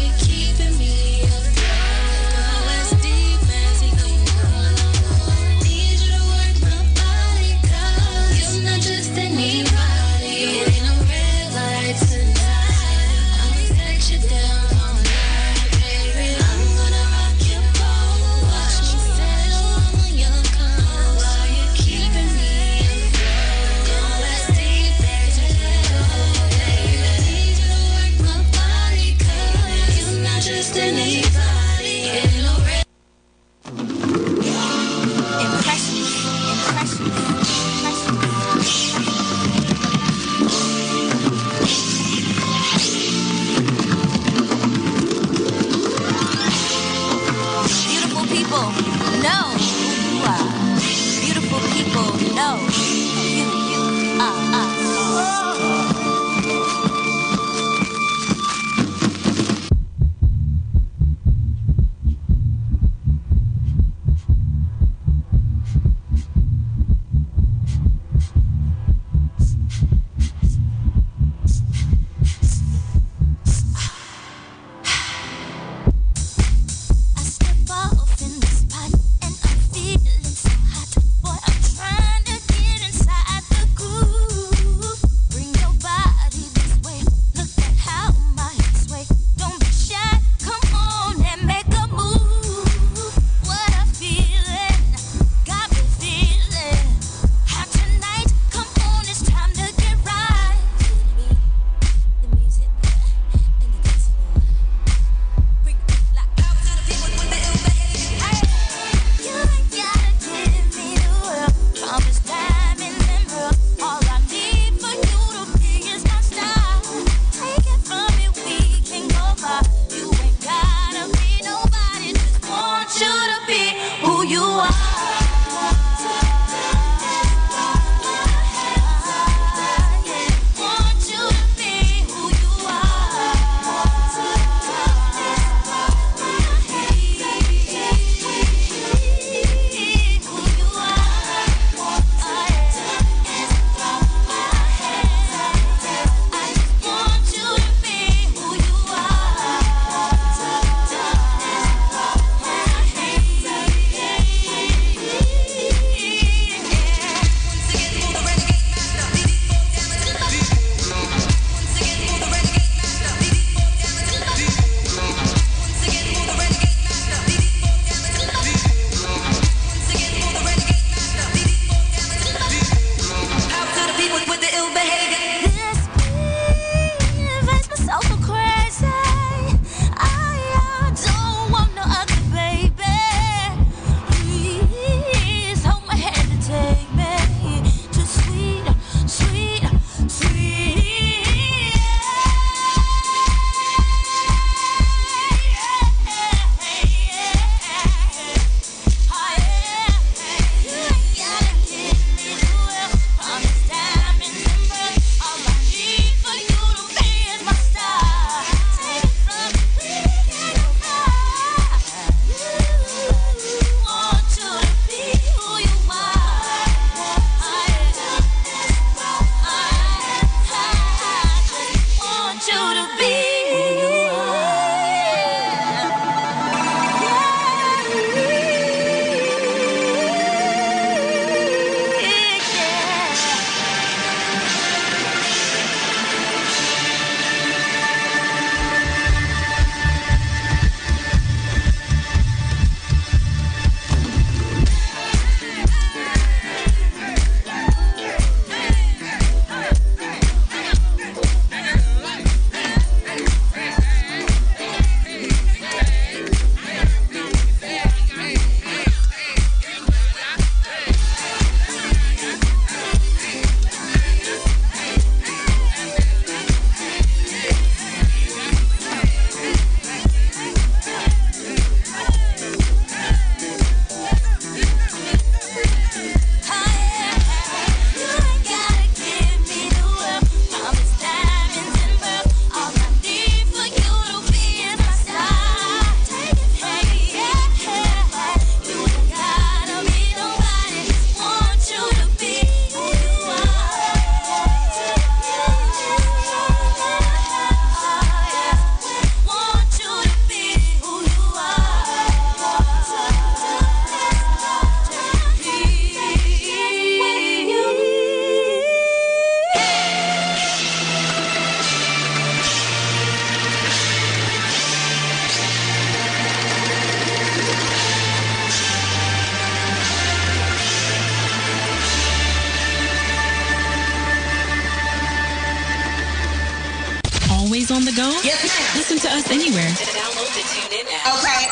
always on the go? Yes, ma'am. Listen to us anywhere. Download the TuneIn app. Okay.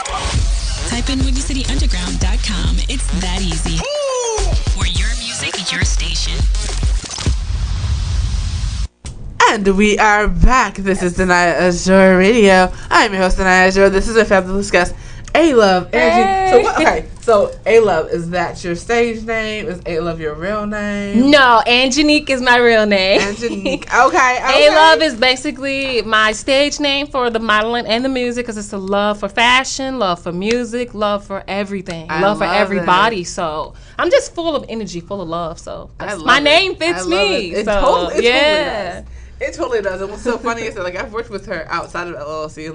Type in WindyCityUnderground.com. It's that easy. For your music, your station. And we are back. This is Danaya Azure Radio. I'm your host, Danaya Azure. This is a fabulous guest, A-Love. Hey. So A-Love, is that your stage name? Is A-Love your real name? No, Angenique is my real name. Angenique. Okay. A-Love is basically my stage name for the modeling and the music because it's a love for fashion, love for music, love for everything, love for everybody. So I'm just full of energy, full of love. So my name fits me. It totally does. It totally does. And what's so funny is that I've worked with her outside of LLC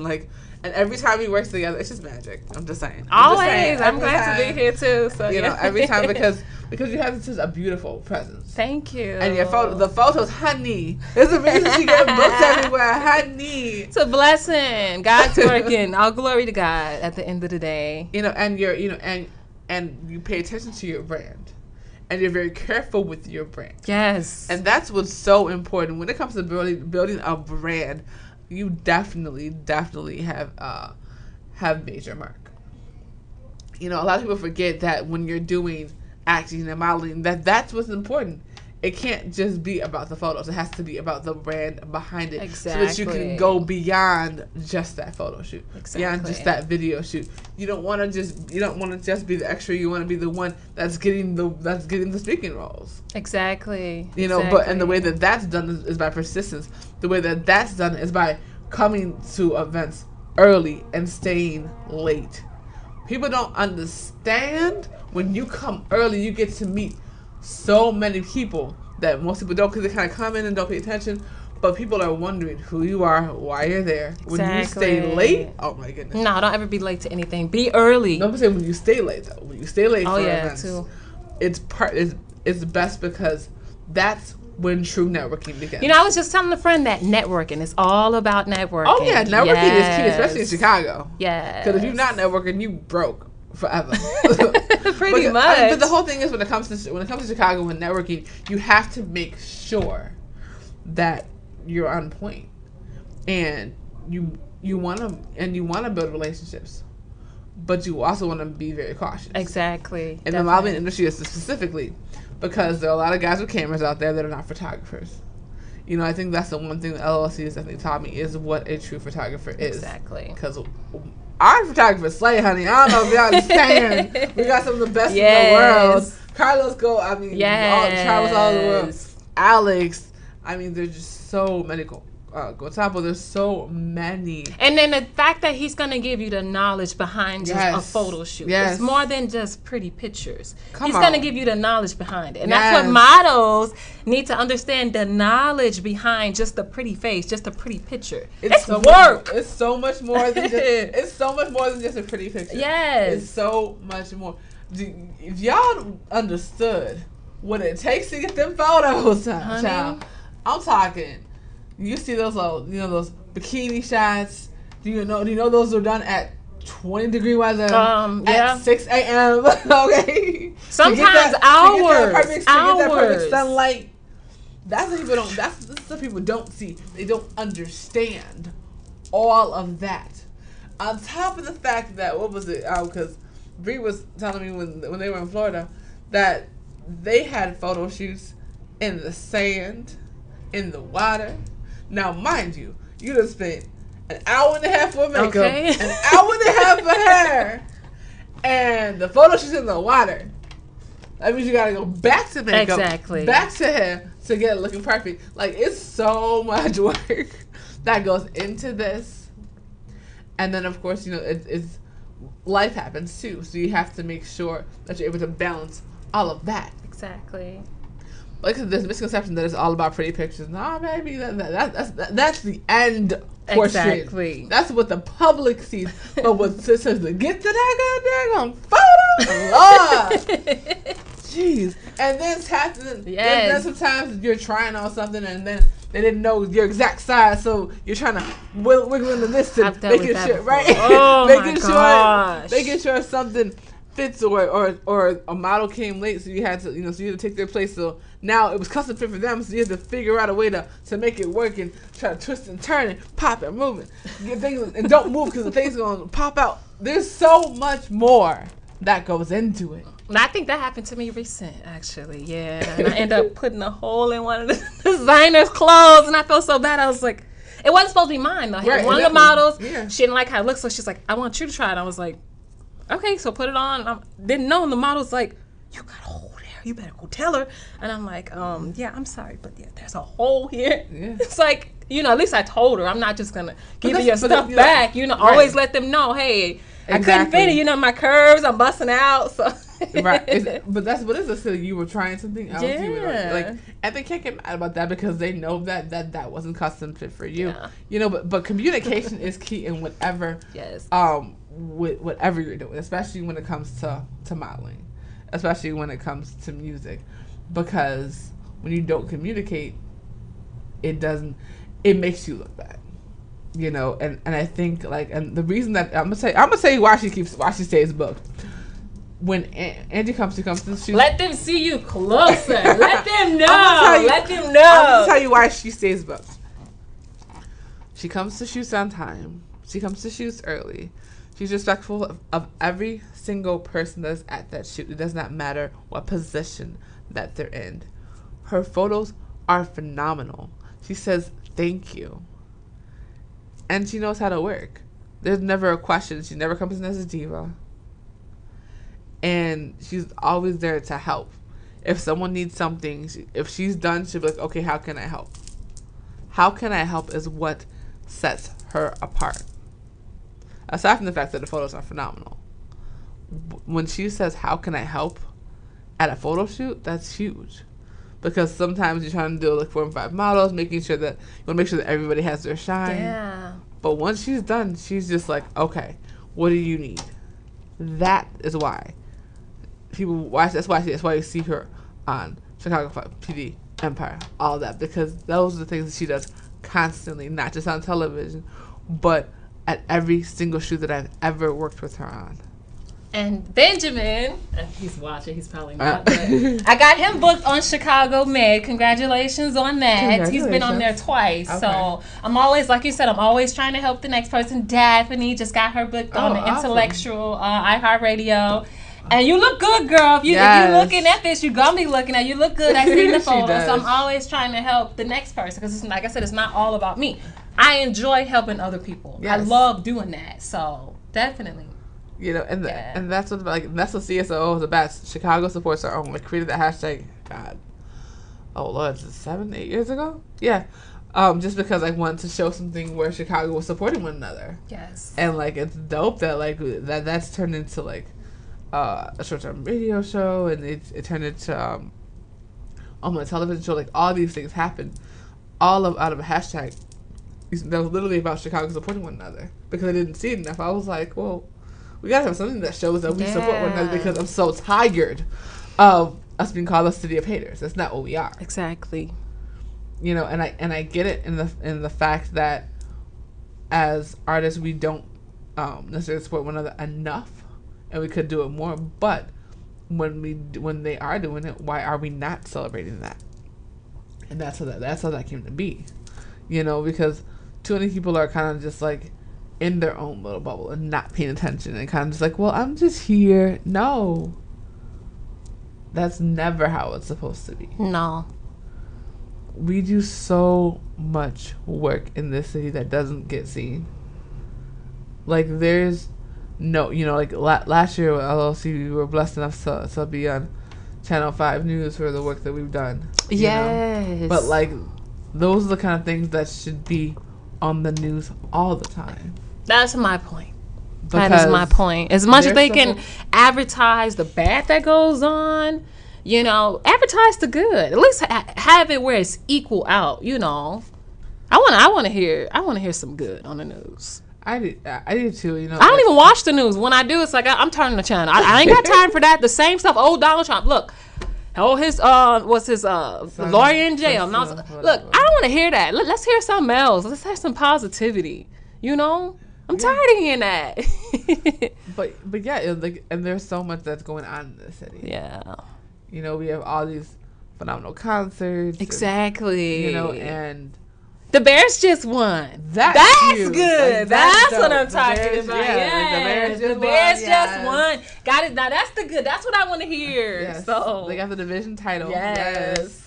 and every time we work together, it's just magic. I'm just saying. I'm glad to be here too. So every time because you have such a beautiful presence. Thank you. And the photos, honey. There's a reason she gets booked everywhere, honey. It's a blessing. God's working. All glory to God at the end of the day. And you pay attention to your brand. And you're very careful with your brand. Yes. And that's what's so important when it comes to building a brand. You definitely have made your mark. A lot of people forget that when you're doing acting and modeling, that's what's important. It can't just be about the photos. It has to be about the brand behind it. Exactly. So that you can go beyond just that photo shoot. Exactly. Beyond just that video shoot. You don't want to just be the extra. You want to be the one that's getting the speaking roles. Exactly. But and the way that's done is by persistence. The way that's done is by coming to events early and staying late. People don't understand when you come early, you get to meet so many people that most people don't, because they kind of come in and don't pay attention. But people are wondering who you are, why you're there. When you stay late, oh my goodness. No, don't ever be late to anything. Be early. No, I'm saying when you stay late though. When you stay late for events, too. It's best because that's when true networking begins. I was just telling a friend that networking is all about networking. Oh yeah, networking is key, especially in Chicago. Yeah. Because if you're not networking, you broke forever. Pretty much. But the whole thing is when it comes to Chicago and networking, you have to make sure that you're on point, and you want to build relationships, but you also want to be very cautious. Exactly. In the modeling industry specifically, because there are a lot of guys with cameras out there that are not photographers. I think that's the one thing that LLC has definitely taught me is what a true photographer is. Exactly. Because our photographers slay, honey. I don't know if y'all understand. We got some of the best in the world. Carlos travels all over the world. Alex, there's just so many. There's so many. And then the fact that he's going to give you the knowledge behind just a photo shoot. Yes. It's more than just pretty pictures. He's on. going to give you the knowledge behind it. And that's what models need to understand, the knowledge behind just the pretty face, just a pretty picture. It's so work. It's so much more than just a pretty picture. Yes. It's so much more. If y'all understood what it takes to get them photos, child, I'm talking. You see those those bikini shots. Do you know those are done at 20-degree weather at 6 a.m. Okay. Sometimes hours. To get that perfect sunlight. That's what people don't see. They don't understand all of that. On top of the fact that because Bree was telling me when they were in Florida that they had photo shoots in the sand, in the water. Now, mind you, you just spent an hour and a half for makeup, an hour and a half for hair, and the photo shoot's in the water. That means you gotta go back to makeup, back to hair to get it looking perfect. It's so much work that goes into this. And then, of course, it's life happens too, so you have to make sure that you're able to balance all of that. Exactly. There's a misconception that it's all about pretty pictures. Nah, baby, that's the end portion. Exactly. That's what the public sees. But what says to get to that goddamn photo, Lord, jeez. And then sometimes you're trying on something and then they didn't know your exact size, so you're trying to wiggle into this and making sure, right? Oh my gosh. Making sure something fits or a model came late, so you had to take their place. So now it was custom fit for them, so you had to figure out a way to make it work and try to twist and turn and pop and move it. Get things and don't move because the thing's gonna pop out. There's so much more that goes into it. And I think that happened to me recent, actually. Yeah, and I ended up putting a hole in one of the designer's clothes, and I felt so bad. I was like, it wasn't supposed to be mine though. Right, one of the models, yeah. She didn't like how it looked, so she's like, I want you to try it. I was like, okay, so put it on. I didn't know, and the model's like, you got a hole there. You better go tell her. And I'm like, yeah, I'm sorry, but yeah, there's a hole here. Yeah. It's like, at least I told her. I'm not just gonna give you your stuff back. Right. Always let them know, hey, exactly. I couldn't fit it. My curves, I'm busting out. So. Right, but it's so you were trying something else. Yeah. And they can't get mad about that because they know that wasn't custom fit for you. Yeah. But communication is key in whatever. Yes. Whatever you're doing, especially when it comes to modeling, especially when it comes to music, because when you don't communicate, it makes you look bad. And I think and the reason that I'm gonna say why she stays booked. When Angie comes to shoot, let them see you closer. Let them know. Let them know. I'm gonna tell you why she stays booked. She comes to shoots on time. She comes to shoots early. She's respectful of every single person that's at that shoot. It does not matter what position that they're in. Her photos are phenomenal. She says thank you, and she knows how to work. There's never a question. She never comes in as a diva. And she's always there to help. If someone needs something, if she's done, she'll be like, okay, how can I help? How can I help is what sets her apart. Aside from the fact that the photos are phenomenal. When she says, how can I help at a photo shoot, that's huge. Because sometimes you're trying to do 4 and 5 models, making sure that you want to make sure that everybody has their shine. Yeah. But once she's done, she's just like, okay, what do you need? That is why. People watch. That's why you see her on Chicago PD, Empire, all of that, because those are the things that she does constantly, not just on television, but at every single shoot that I've ever worked with her on. And Benjamin, he's watching. He's probably not. But I got him booked on Chicago Med. Congratulations on that. He's been on there twice. Okay. So I'm always, like you said, I'm always trying to help the next person. Daphne just got her booked on the awesome. Intellectual iHeart Radio. And you look good, girl. If you're looking at this, you're going to be looking at it. You look good. I see the photos. So I'm always trying to help the next person because, like I said, it's not all about me. I enjoy helping other people. Yes. I love doing that. So definitely. And that's what that's what CSO is about. Chicago supports our own. We created the hashtag. God, oh Lord, 7-8 years ago. Yeah, just because I wanted to show something where Chicago was supporting one another. Yes, and it's dope that that's turned into a short-term radio show, and it turned into a television show. All these things happened, out of a hashtag that was literally about Chicago supporting one another because I didn't see it enough. I was like, well, we gotta have something that shows that we support one another because I'm so tired of us being called a city of haters. That's not what we are. Exactly. And I get it in the fact that as artists we don't necessarily support one another enough. And we could do it more, but when they are doing it, why are we not celebrating that? And that's how that came to be, because too many people are kind of just in their own little bubble and not paying attention and kind of just well, I'm just here. No, that's never how it's supposed to be. No, we do so much work in this city that doesn't get seen. There's. No, last year with LLC, we were blessed enough to be on Channel 5 News for the work that we've done. Yes. But, those are the kind of things that should be on the news all the time. That's my point. That is my point. As much as they can advertise the bad that goes on, advertise the good. At least have it where it's equal out, I want to hear some good on the news. I do too. I don't even watch the news. When I do, it's I'm turning the channel. I ain't got time for that. The same stuff. Oh, Donald Trump. Look, his lawyer in jail. Look, I don't want to hear that. Let's hear something else. Let's have some positivity. I'm tired of hearing that. But yeah, like, and there's so much that's going on in the city. Yeah. You know, we have all these phenomenal concerts. Exactly. And, and the Bears just won. That's huge. good. That's what I'm talking Bears, about. Yeah, The Bears just won. Got it. Now that's the good. That's what I want to hear. Yes. So they got the division title. Yes.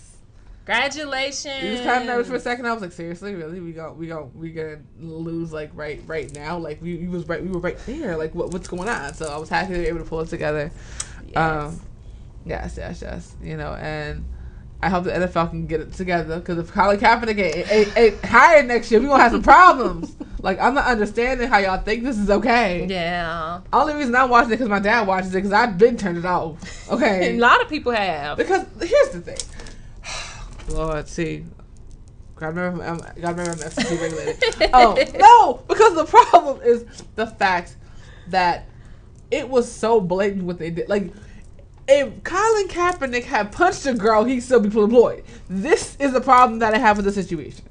Congratulations. We was kind of nervous for a second. I was like, seriously, really? We gonna lose like right now? Like we were right there. Like what's going on? So I was happy they were able to pull it together. Yes. You know, and I hope the NFL can get it together, because if Colin Kaepernick ain't hired next year, we gonna have some problems. Like, I'm not understanding how y'all think this is okay. Yeah. Only reason I'm watching it because my dad watches it, because I've been turned it off. Okay. A lot of people have. Because here's the thing. Lord, see. Gotta remember I'm FCC regulated. No, because the problem is the fact that it was so blatant what they did. Like, if Colin Kaepernick had punched a girl, he'd still be employed. This is the problem that I have with the situation.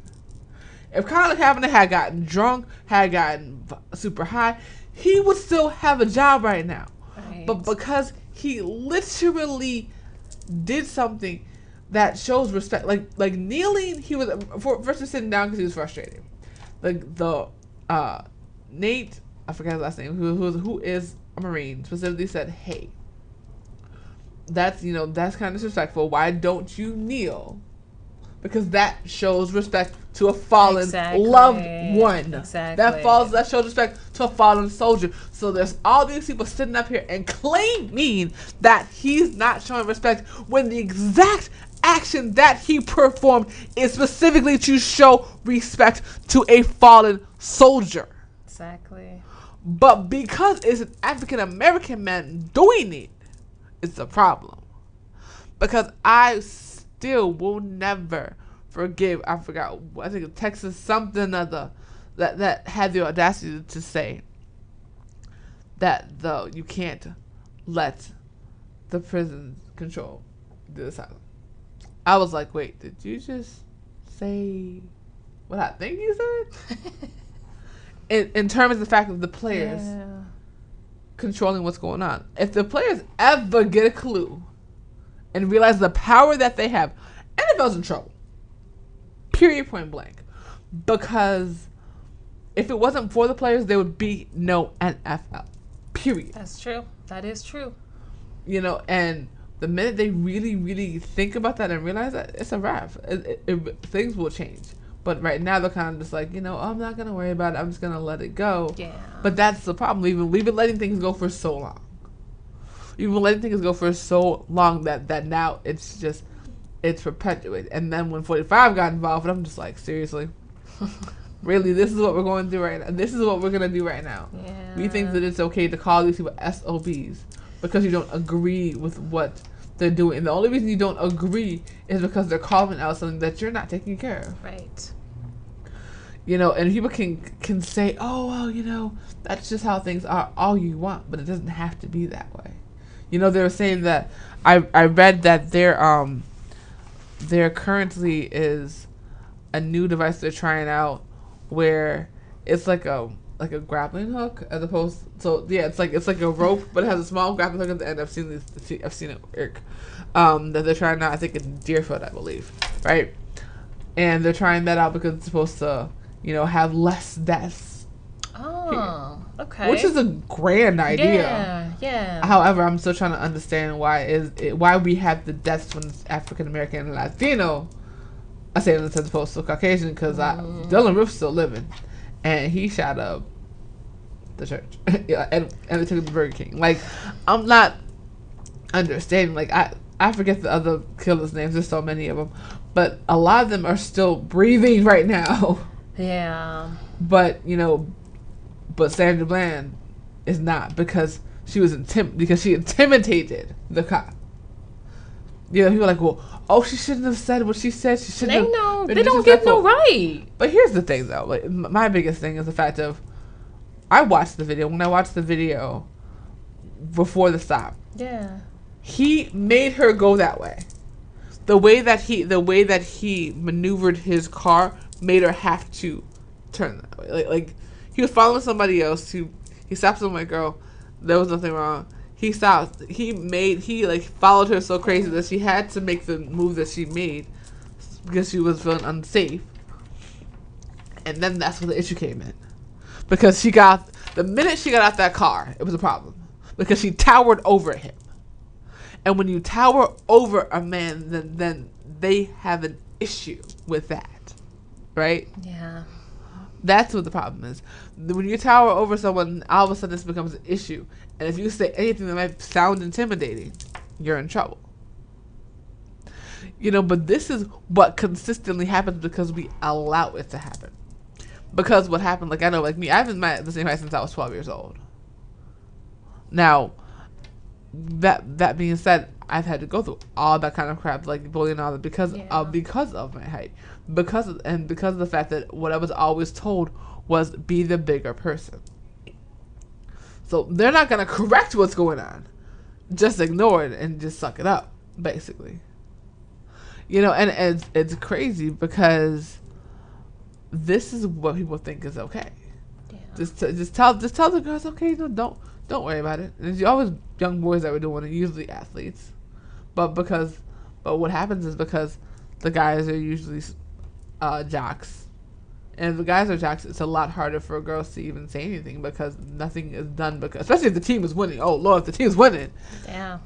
If Colin Kaepernick had gotten drunk, had gotten super high, he would still have a job right now. Right. But because he literally did something that shows respect, like kneeling, he was versus sitting down because he was frustrated. The Nate, I forgot his last name, who is a Marine, specifically said, "Hey, that's kind of disrespectful. Why don't you kneel? Because that shows respect to a fallen loved one. Exactly. That shows respect to a fallen soldier." So there's all these people sitting up here and claiming that he's not showing respect when the exact action that he performed is specifically to show respect to a fallen soldier. Exactly. But because it's an African American man doing it, it's a problem. Because I still will never forgive, I think Texas something other that had the audacity to say that you can't let the prison control the asylum. I was like, wait, did you just say what I think you said? in terms of the fact of the players controlling what's going on. If the players ever get a clue and realize the power that they have, NFL's in trouble. Period, point blank. Because if it wasn't for the players, there would be no NFL. Period. That's true. That is true. And the minute they really, really think about that and realize that, it's a wrap. Things will change. But right now, they're kind of just like, I'm not going to worry about it. I'm just going to let it go. Yeah. But that's the problem. We've been letting things go for so long. We've been letting things go for so long that now it's perpetuated. And then when 45 got involved, I'm just like, seriously? Really? This is what we're going to do right now? This is what we're going to do right now? Yeah. We think that it's okay to call these people SOBs because you don't agree with what they're doing. And the only reason you don't agree is because they're calling out something that you're not taking care of. Right. And people can say, oh, well, that's just how things are all you want, but it doesn't have to be that way. They were saying that I read that there currently is a new device they're trying out where it's like a grappling hook as opposed it's like a rope, but it has a small grappling hook at the end. I've seen it work. That they're trying out, I think in Deerfield, I believe, right? And they're trying that out because it's supposed to have less deaths. Oh, okay. Which is a grand idea. Yeah. However, I'm still trying to understand why we have the deaths when it's African American and Latino. I say it as opposed to Caucasian because Dylan Roof's still living, and he shot up the church, and they took him to Burger King. Like, I'm not understanding. Like, I forget the other killers' names. There's so many of them, but a lot of them are still breathing right now. Yeah. But but Sandra Bland is not because she intimidated the cop. People are like, well, she shouldn't have said what she said. She shouldn't have. No, they don't get no right. But here's the thing, though. Like, my biggest thing is the fact of, I watched the video. When I watched the video before the stop, he made her go that way. The way that he maneuvered his car made her have to turn that way. Like He was following somebody else. He stopped some white girl. There was nothing wrong. He stopped. He like followed her so crazy that she had to make the move that she made because she was feeling unsafe. And then that's where the issue came in, because the minute she got out that car, it was a problem because she towered over him. And when you tower over a man, then they have an issue with that, right? Yeah. That's what the problem is. When you tower over someone, all of a sudden this becomes an issue. And if you say anything that might sound intimidating, you're in trouble. But this is what consistently happens because we allow it to happen. Because what happened, I know, me, I've been at the same height since I was 12 years old. Now, that being said, I've had to go through all that kind of crap, like bullying and all that, because of my height. Because of the fact that what I was always told was be the bigger person. So they're not going to correct what's going on. Just ignore it and just suck it up, basically. And it's crazy because this is what people think is okay. Yeah. Just tell the girls, okay, no, don't worry about it. And it's always young boys that were doing it, usually athletes. But what happens is because the guys are usually jocks. And if the guys are jocks, it's a lot harder for girls to even say anything because nothing is done. Because especially if the team is winning. Oh Lord, if the team is winning,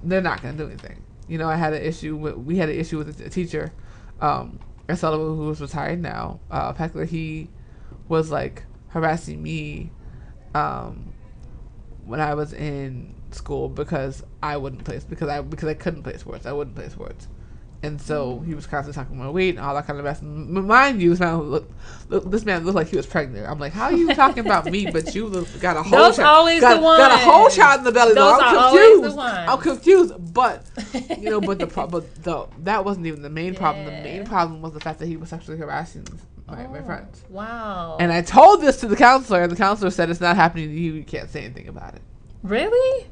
they're not going to do anything. We had an issue with a teacher, at Sullivan, who was retired now. Practically, he was harassing me when I was in school because I wouldn't play because I couldn't play sports. I wouldn't play sports. And so he was constantly talking about weight and all that kind of mess. Mind you, this man looked like he was pregnant. I'm like, how are you talking about me? But you got a whole child in the belly. I'm confused. But that wasn't even the main problem. The main problem was the fact that he was sexually harassing my friends. Wow. And I told this to the counselor, and the counselor said it's not happening to you. You can't say anything about it. Really?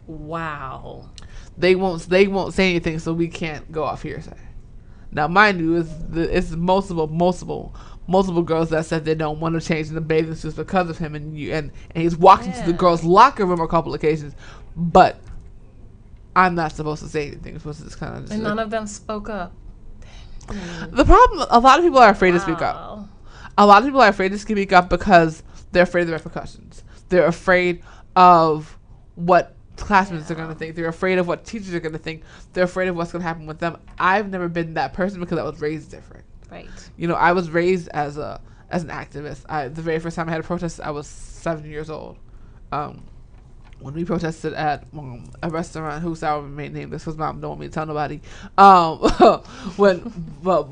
Wow. They won't say anything, so we can't go off hearsay. Now, mind you, it's multiple girls that said they don't want to change in the bathing suits because of him, and he's walked into the girls' locker room a couple occasions, but I'm not supposed to say anything. I'm supposed to just kind of. And none of them spoke up. The problem, a lot of people are afraid to speak up. A lot of people are afraid to speak up because they're afraid of the repercussions. They're afraid of what classmates are going to think. They're afraid of what teachers are going to think. They're afraid of what's going to happen with them. I've never been that person because I was raised different. Right. I was raised as an activist. The very first time I had a protest, I was 7 years old. When we protested at a restaurant, whose I will name this because Mom don't want me to tell nobody.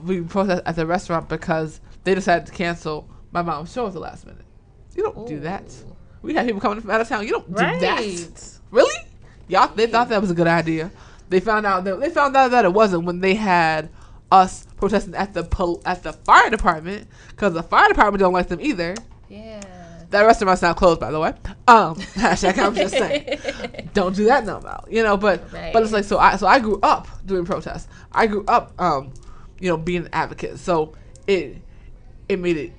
We protested at the restaurant because they decided to cancel my mom's show at the last minute. You don't do that. We had people coming from out of town. You don't do that. Really? They thought that was a good idea. They found out that it wasn't when they had us protesting at the fire department because the fire department don't like them either. Yeah. That restaurant's now closed, by the way. Hashtag I'm just saying, don't do that no more. But it's so I grew up doing protests. I grew up, being an advocate. So it made it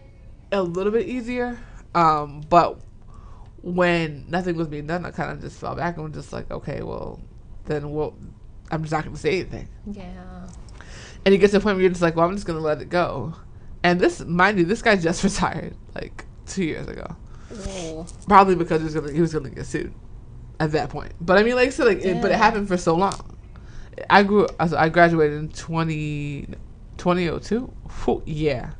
a little bit easier. But when nothing was being done, I kind of just fell back and was just like, okay, well, then I'm just not going to say anything. Yeah. And you get to the point where you're just like, well, I'm just going to let it go. And mind you, this guy just retired 2 years ago. Whoa. Probably because he was gonna get sued at that point. But I mean, but it happened for so long. I graduated in 2002. Yeah,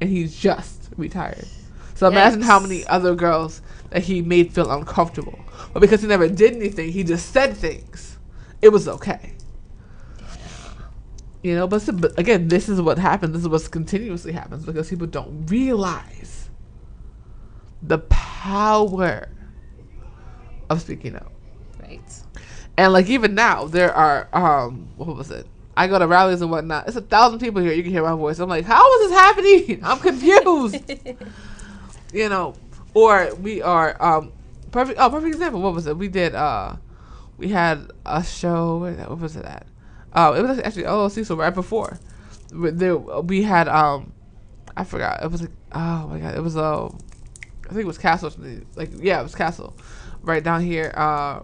and he's just retired. So imagine how many other girls that he made feel uncomfortable. But because he never did anything, he just said things. It was okay. But again, this is what happens. This is what continuously happens because people don't realize the power of speaking up. Right. And even now, there are what was it? I go to rallies and whatnot. It's 1,000 people here. You can hear my voice. I'm like, how is this happening? I'm confused. Or we are perfect example. What was it? We did we had a show. What was it at? It was actually Cecil right before. We had I forgot. It was oh my god. It was I think it was Castle. Like, yeah, it was Castle. Right down here,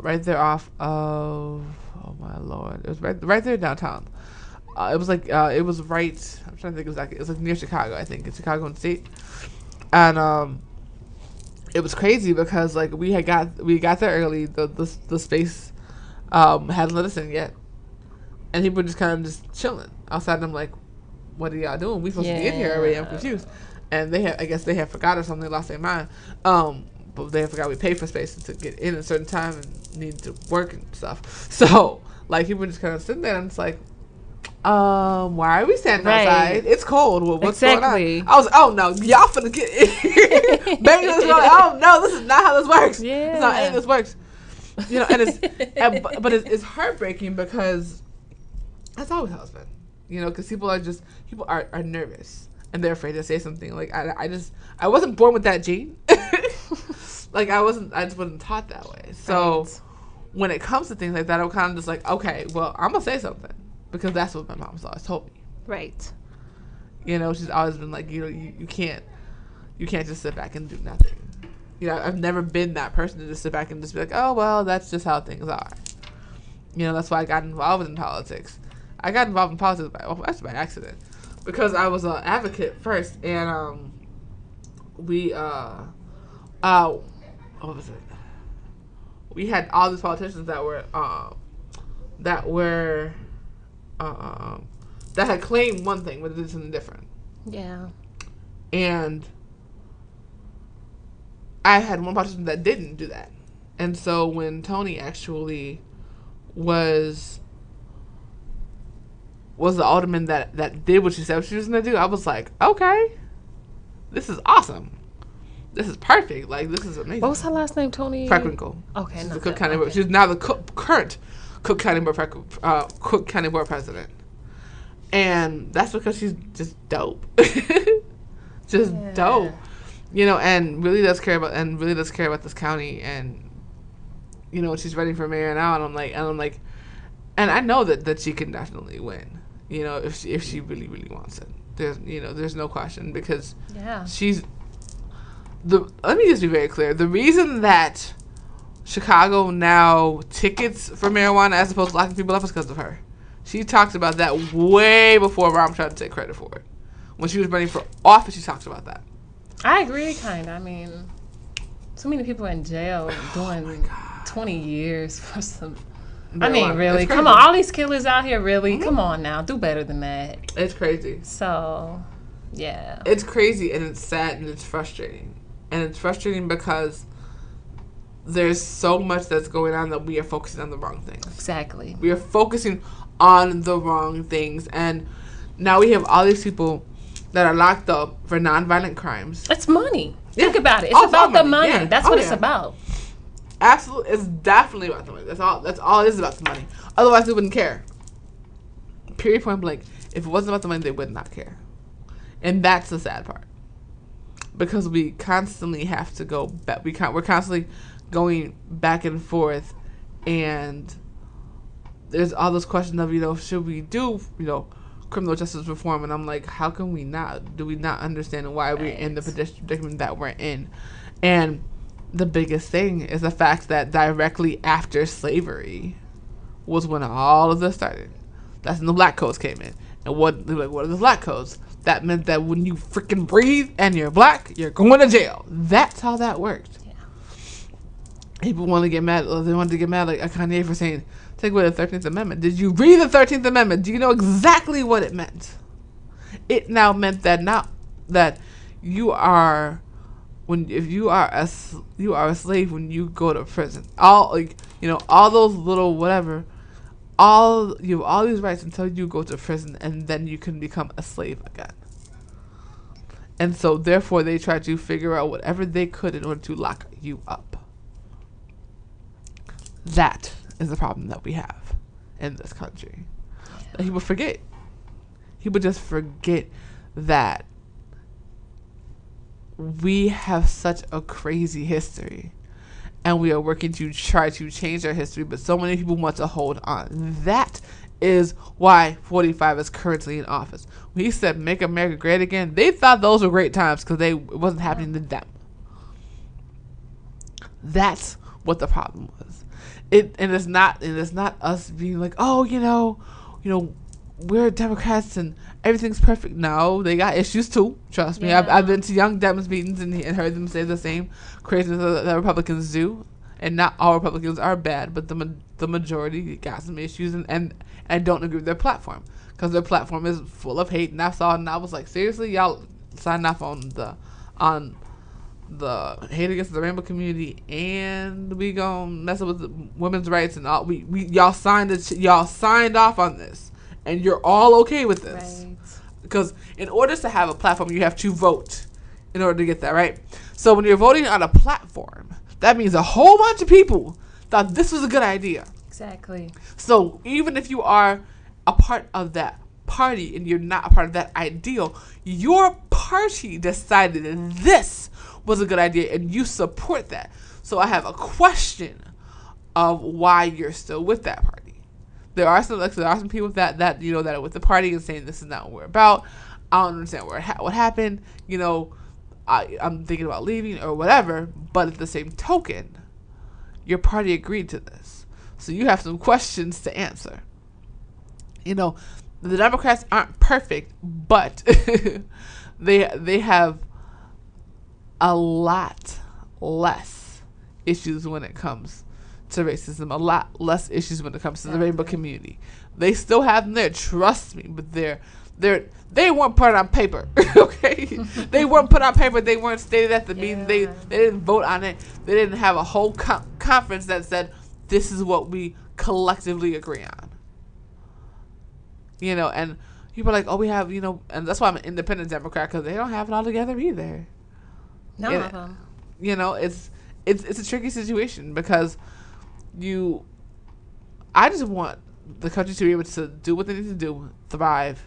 right there off of, oh my Lord. It was right there downtown. It was like, it was right, I'm trying to think exactly. It was like near Chicago, I think, in Chicago and State. And, it was crazy because like we got there early. The space hadn't let us in yet, and people were just kind of just chilling outside. And I'm like, "What are y'all doing? We supposed to be in here already?" I'm confused. And I guess they had forgot or something. They lost their mind. But they had forgot we paid for space to get in at a certain time and need to work and stuff. So like people were just kind of sitting there, and I'm just like, why are we standing outside? It's cold. Well, what's going on? I was, oh no, y'all finna get in here. Baby was like, oh no, this is not how this works. Yeah. It's not how this works. You know, and it's, but it's heartbreaking because that's always how it's been. You know, because people are nervous and they're afraid to say something. Like I wasn't born with that gene. Like I just wasn't taught that way. So when it comes to things like that, I'm kind of just like, okay, well, I'm gonna say something. Because that's what my mom's always told me. Right. You know, she's always been like, you know, you can't just sit back and do nothing. You know, I've never been that person to just sit back and just be like, oh, well, that's just how things are. You know, that's why I got involved in politics. I got involved in politics by accident. Because I was an advocate first. And what was it? We had all these politicians that had claimed one thing, but did something different. Yeah. And I had one politician that didn't do that. And so when Tony actually was the alderman that did what she said she was going to do, I was like, okay, this is awesome. This is perfect. Like, this is amazing. What was her last name, Tony? Freckwinkle. Okay. She's the Cook County Board. She's now the current Cook County Board president, and that's because she's just dope, dope, you know, and really does care about this county, and you know she's running for mayor now, and I'm like, and I know that she can definitely win, you know, if she really wants it. There's no question because she's let me just be very clear. The reason that Chicago now tickets for marijuana as opposed to locking people up is because of her. She talked about that way before Rahm tried to take credit for it. When she was running for office, she talked about that. I agree, kind of. I mean, so many people in jail doing 20 years for some... marijuana. I mean, really? Come on. All these killers out here, really? Mm-hmm. Come on now. Do better than that. It's crazy. So, yeah. It's crazy, and it's sad, and it's frustrating. And it's frustrating because there's so much that's going on that we are focusing on the wrong things. Exactly. We are focusing on the wrong things. And now we have all these people that are locked up for nonviolent crimes. It's money. Think about it. It's about the money. Yeah. That's what it's about. Absolutely. It's definitely about the money. That's all it is about the money. Otherwise, they wouldn't care. Period, point blank. If it wasn't about the money, they would not care. And that's the sad part. Because we constantly have to go back. We're constantly going back and forth, and there's all those questions of, you know, should we do, you know, criminal justice reform? And I'm like, how can we not? Do we not understand why we're in the predicament that we're in? And the biggest thing is the fact that directly after slavery was when all of this started. That's when the black codes came in. And what are the black codes? That meant that when you freaking breathe and you're black, you're going to jail. That's how that worked. Yeah. People want to get mad. They wanted to get mad like Kanye for saying, take away the 13th Amendment. Did you read the 13th Amendment? Do you know exactly what it meant? It now meant that you are, if you are a slave when you go to prison. All those little whatever. You have all these rights until you go to prison, and then you can become a slave again. And so, therefore, they tried to figure out whatever they could in order to lock you up. That is the problem that we have in this country. Yeah. People forget. People just forget that we have such a crazy history. And we are working to try to change our history, but so many people want to hold on. That is why 45 is currently in office. When he said, make America great again, they thought those were great times because it wasn't happening to them. That's what the problem was. It's not us being like, oh, we're Democrats and everything's perfect. No, they got issues too. Trust me. I've been to young Dems meetings and heard them say the same craziness that Republicans do. And not all Republicans are bad, but the majority got some issues, and I don't agree with their platform because their platform is full of hate. And I saw it, and I was like, seriously, y'all signed off on the hate against the rainbow community, and we gonna mess up with women's rights and all. Y'all signed off on this, and you're all okay with this, right? Because in order to have a platform, you have to vote in order to get that, right? So when you're voting on a platform, that means a whole bunch of people thought this was a good idea. Exactly. So even if you are a part of that party and you're not a part of that ideal, your party decided that this was a good idea and you support that. So I have a question of why you're still with that party. There are some people that are with the party and saying this is not what we're about. I don't understand what happened. I'm thinking about leaving or whatever, but at the same token, your party agreed to this. So you have some questions to answer. The Democrats aren't perfect, but they have a lot less issues when it comes to racism, a lot less issues when it comes to the rainbow community. They still have them there, trust me, but they weren't put on paper, okay? They weren't put on paper. They weren't stated at the meeting. They didn't vote on it. They didn't have a whole conference that said, this is what we collectively agree on. And people are like, oh, we have, and that's why I'm an independent Democrat, because they don't have it all together either. None of them. It's a tricky situation because I just want the country to be able to do what they need to do, thrive,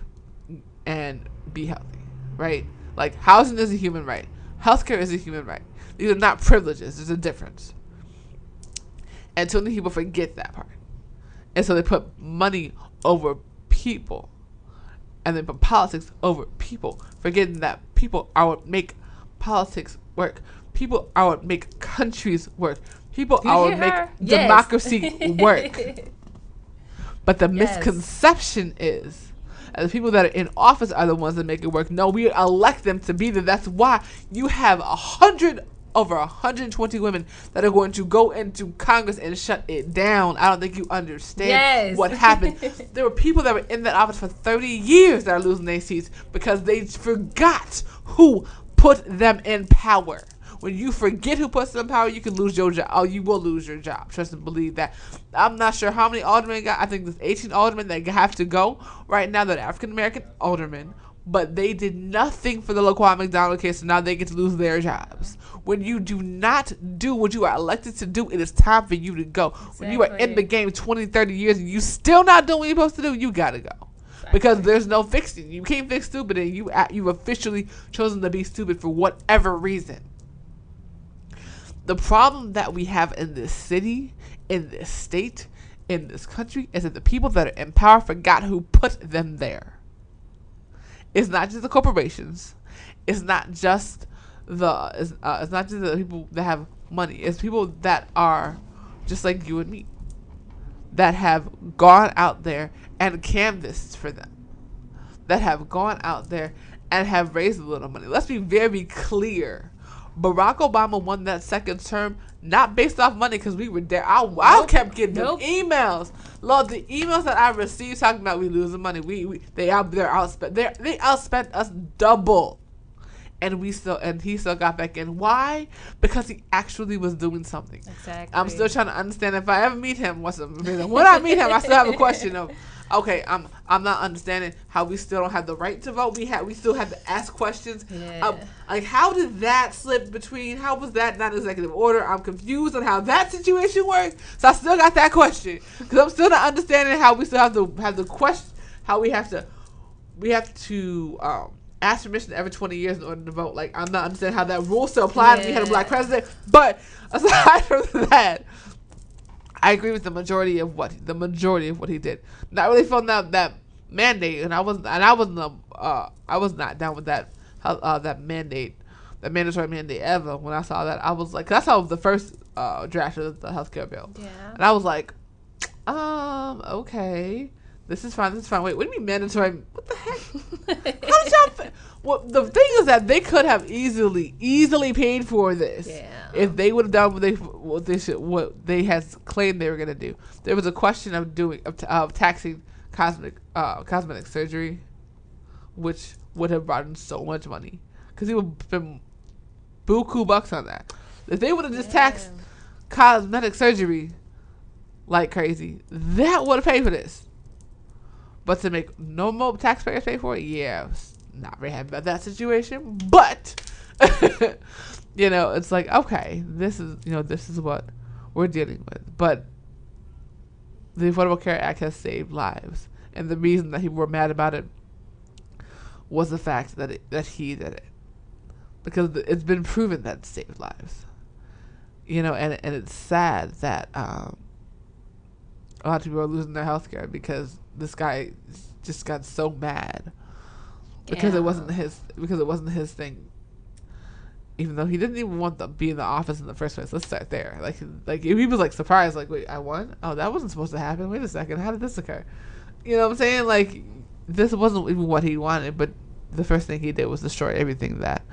and be healthy, right? Like, housing is a human right. Healthcare is a human right. These are not privileges. There's a difference. And too many people forget that part. And so they put money over people. And they put politics over people, forgetting that people are what make politics work. People are what make countries work. People are what make democracy work. But the misconception is that the people that are in office are the ones that make it work. No, we elect them to be there. That's why you have over 120 women that are going to go into Congress and shut it down. I don't think you understand what happened. There were people that were in that office for 30 years that are losing their seats because they forgot who put them in power. When you forget who puts them in power, you can lose your job. Oh, you will lose your job. Trust and believe that. I'm not sure how many aldermen got. I think there's 18 aldermen that have to go right now that are African-American aldermen. But they did nothing for the Laquan McDonald case, so now they get to lose their jobs. When you do not do what you are elected to do, it is time for you to go. Exactly. When you are in the game 20, 30 years and you still not doing what you're supposed to do, you got to go. Exactly. Because there's no fixing. You can't fix stupid, and you've officially chosen to be stupid for whatever reason. The problem that we have in this city, in this state, in this country, is that the people that are in power forgot who put them there. It's not just the corporations. It's not just the people that have money. It's people that are just like you and me, that have gone out there and canvassed for them, that have gone out there and have raised a little money. Let's be very clear. Barack Obama won that second term not based off money, because we were there. I kept getting emails. Lord, the emails that I received talking about we losing money. They outspent us double, and he still got back in. Why? Because he actually was doing something. Exactly. I'm still trying to understand. If I ever meet him, when I meet him, I still have a question of, okay, I'm not understanding how we still don't have the right to vote. We still have to ask questions. Yeah. Like, how did that slip between? How was that not executive order? I'm confused on how that situation works. So I still got that question, because I'm still not understanding how we still have the question. How we have to ask permission every 20 years in order to vote. Like, I'm not understanding how that rule still applies when we had a black president. But aside from that, I agree with the majority of what he did. Not really feeling that mandate, and I was not down with that mandatory mandate ever. When I saw that, I was like, that's how the first drafted the healthcare bill. Yeah. And I was like, okay, this is fine. Wait, what do you mean mandatory? What the heck? How did y'all? Well, the thing is that they could have easily paid for this if they would have done what they had claimed they were gonna do. There was a question of taxing cosmetic surgery, which would have brought in so much money because he would have spent buku bucks on that. If they would have just taxed cosmetic surgery like crazy, that would have paid for this. But to make no more taxpayers pay for it, I was not very happy about that situation. But it's like, okay, this is what we're dealing with. But the Affordable Care Act has saved lives, and the reason that people were mad about it was the fact that he did it, because it's been proven that it saved lives. And it's sad that a lot of people are losing their health care because this guy just got so mad because it wasn't his thing. Even though he didn't even want to be in the office in the first place. Let's start there. Like if he was like surprised, like, wait, I won? Oh, that wasn't supposed to happen. Wait a second, how did this occur? You know what I'm saying? Like, this wasn't even what he wanted, but the first thing he did was destroy everything that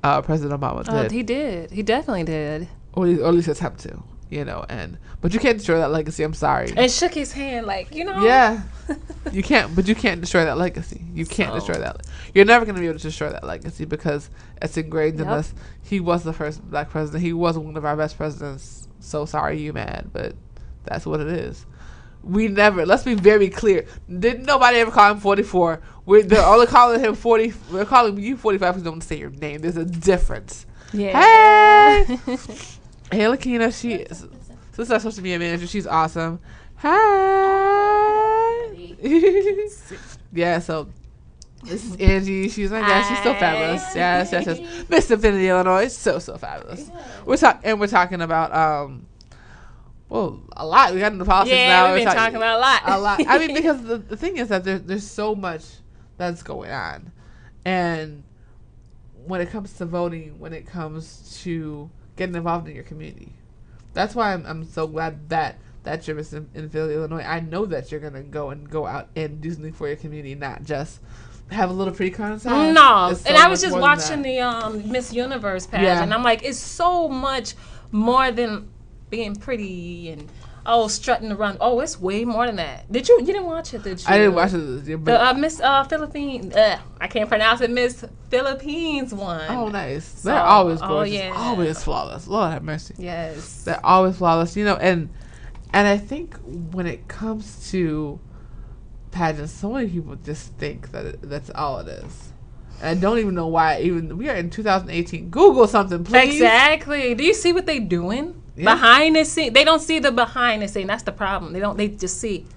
President Obama did. Oh, he did. He definitely did. Or at least attempt to. But you can't destroy that legacy. I'm sorry. And shook his hand Yeah. You can't destroy that legacy. You can't destroy that. You're never going to be able to destroy that legacy because it's ingrained in us. He was the first black president. He was one of our best presidents. So sorry you mad, but that's what it is. Let's be very clear. Didn't nobody ever call him 44? They're only calling him 40. We're calling you 45 because they don't say your name. There's a difference. Yeah. Hey! Hey, Lakina, she is. So this is our social media manager. She's awesome. Hi. Yeah, so this is Angie. She's my guest. She's so fabulous. Yes. Miss Infinity, Illinois. So fabulous. We're talking about a lot. We got into politics now. Yeah, we've been talking about a lot. I mean, because the thing is that there's so much that's going on, and when it comes to voting, when it comes to getting involved in your community. That's why I'm so glad that you're in Philly, Illinois. I know that you're gonna go out and do something for your community, not just have a little pre-con time. No, and I was just watching the Miss Universe pageant, and I'm like, it's so much more than being pretty and strutting around. Oh, it's way more than that. You didn't watch it, did you? I didn't watch it. The Miss Philippines. I can't pronounce it. Miss Philippines one. Oh, nice. They're always gorgeous. Always flawless. Lord have mercy. Yes. They're always flawless. And I think when it comes to pageants, so many people just think that that's all it is. And I don't even know why. Even we are in 2018. Google something, please. Exactly. Do you see what they're doing? Yeah. Behind the scene. They don't see the behind the scene. That's the problem. They just see.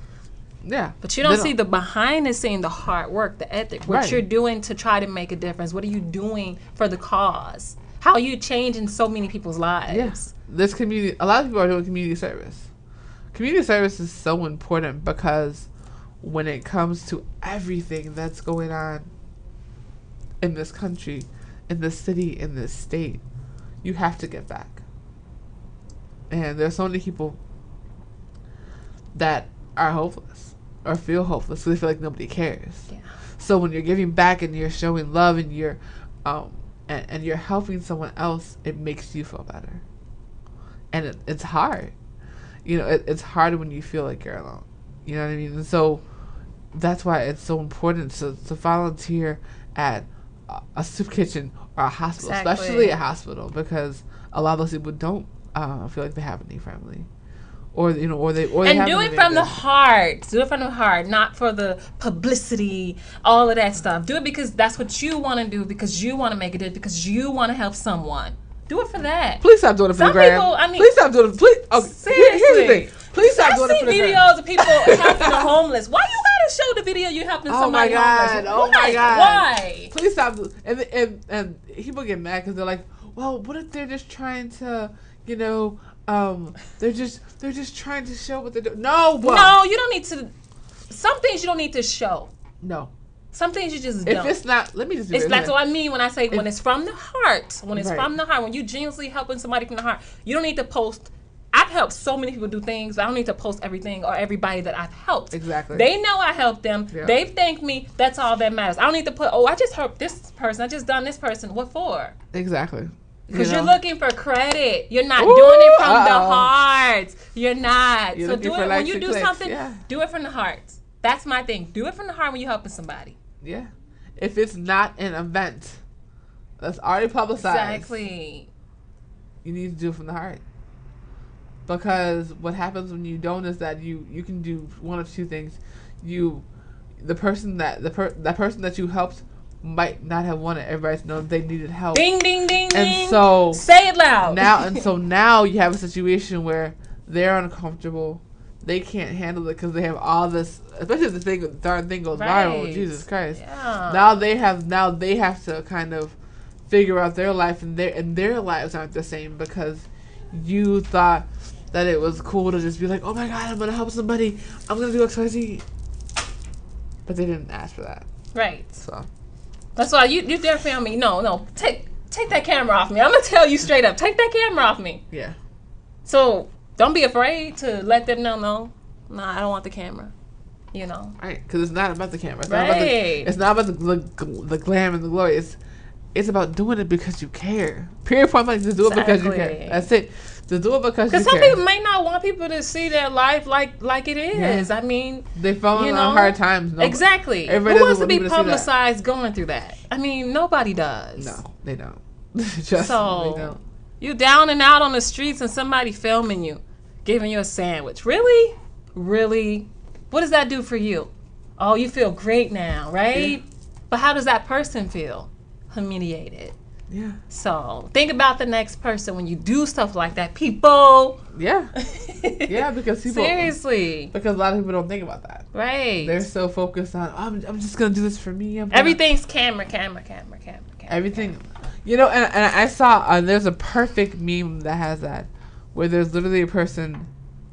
Yeah. But you don't see the behind the scene, the hard work, the ethic, what you're doing to try to make a difference. What are you doing for the cause? How are you changing so many people's lives? Yes. This community, a lot of people are doing community service. Community service is so important because when it comes to everything that's going on in this country, in this city, in this state, you have to give back. And there's so many people that are hopeless or feel hopeless because they feel like nobody cares. Yeah. So when you're giving back and you're showing love and you're and you're helping someone else, it makes you feel better. And it's hard. It's hard when you feel like you're alone. You know what I mean? And so that's why it's so important to volunteer at a soup kitchen or a hospital, especially a hospital, because a lot of those people don't feel like they have any family, or they and do it from the heart. Do it from the heart, not for the publicity, all of that stuff. Do it because that's what you want to do, because you want to make it, because you want to help someone. Do it for that. Please stop doing it for the gram. Please stop doing it. Please. Okay. Seriously. Here's the thing. Please stop doing it for the gram. I see videos of people helping the homeless. Why you gotta show the video you helping somebody homeless? Oh my God. Why? Please stop. And people get mad because they're like, well, what if they're just trying to, they're just trying to show what they're doing. No, you don't need to. Some things you don't need to show. No. Some things you just If don't. it's not, let me just. That's what I mean when I say when it's from the heart. When it's from the heart, when you genuinely helping somebody from the heart, you don't need to post. I've helped so many people do things. I don't need to post everything or everybody that I've helped. Exactly. They know I helped them. Yeah. They've thanked me. That's all that matters. I don't need to put, I just helped this person. I just done this person. What for? Exactly. Because you're looking for credit. You're not doing it from the heart. You're not. So do it when you do something. Yeah. Do it from the heart. That's my thing. Do it from the heart when you're helping somebody. Yeah. If it's not an event that's already publicized. Exactly. You need to do it from the heart. Because what happens when you don't is that you can do one of two things. The person that you helped might not have wanted everybody to know they needed help. Ding ding ding and ding. So say it loud. Now you have a situation where they're uncomfortable. They can't handle it because they have all this, especially if the darn thing goes viral. Jesus Christ! Yeah. Now they have to kind of figure out their life, and their lives aren't the same because you thought that it was cool to just be like, oh my God, I'm gonna help somebody. I'm gonna do XYZ, but they didn't ask for that. Right. So that's why you dare film me. No, take that camera off me. I'm gonna tell you straight up. Take that camera off me. Yeah. So. Don't be afraid to let them know, no, I don't want the camera, Right, because it's not about the camera. It's not about the glam and the glory. It's about doing it because you care. Period. Point blank. Just do it because you care. That's it. Just do it because you care. Because some people may not want people to see their life like it is. Yeah. I mean, they fall on hard times. Exactly. Who wants to be publicized going through that? I mean, nobody does. No, they don't. They don't. You down and out on the streets and somebody filming you. Giving you a sandwich. Really? What does that do for you? Oh, you feel great now, right? Yeah. But how does that person feel? Humiliated. Yeah. So think about the next person when you do stuff like that. People. Yeah. Yeah, because people. Seriously. Because a lot of people don't think about that. Right. They're so focused on, I'm just going to do this for me. Everything's camera. Everything. And I saw, there's a perfect meme that has that. Where there's literally a person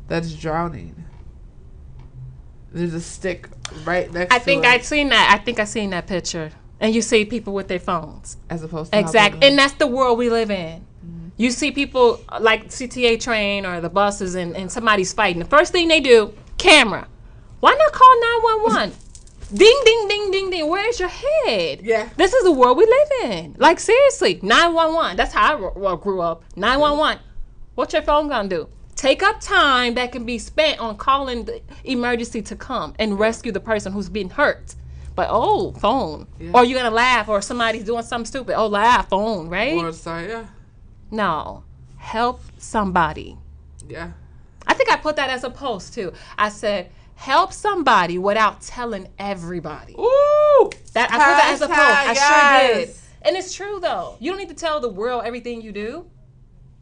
that's drowning. There's a stick right next to I think I've seen that picture. And you see people with their phones. As opposed to exactly. And that's the world we live in. Mm-hmm. You see people like CTA train or the buses and somebody's fighting. The first thing they do, camera. Why not call 911? Ding, ding, ding, ding, ding. Where's your head? Yeah. This is the world we live in. Like, seriously. 911. That's how I grew up. 911. What's your phone gonna do? Take up time that can be spent on calling the emergency to come and rescue the person who's been hurt. But phone. Yeah. Or you're gonna laugh, or somebody's doing something stupid. Laugh, phone, right? Or sorry, yeah. No, help somebody. Yeah. I think I put that as a post too. I said, help somebody without telling everybody. Ooh! I put that as a post. I sure did. And it's true though. You don't need to tell the world everything you do.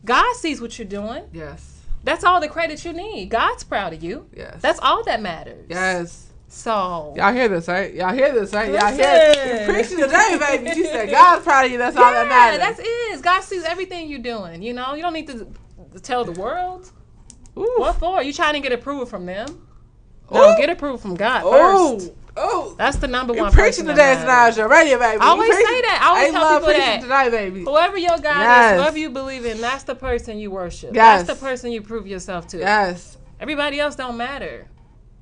God sees what you're doing. Yes. That's all the credit you need. God's proud of you. Yes. That's all that matters. Yes. So. Y'all hear this, right? Y'all hear it. Preaching today, baby. She said, God's proud of you. That's all that matters. Yeah, that is. God sees everything you're doing. You don't need to tell the world. Ooh. What for? You trying to get approval from them? No, get approval from God first. Oh, that's the number one. Preaching today at Danaya Azure Radio, baby. I always say that. I always tell people that. Tonight, baby. Whoever your God is, whoever you believe in, that's the person you worship. Yes. That's the person you prove yourself to. Yes. Everybody else don't matter.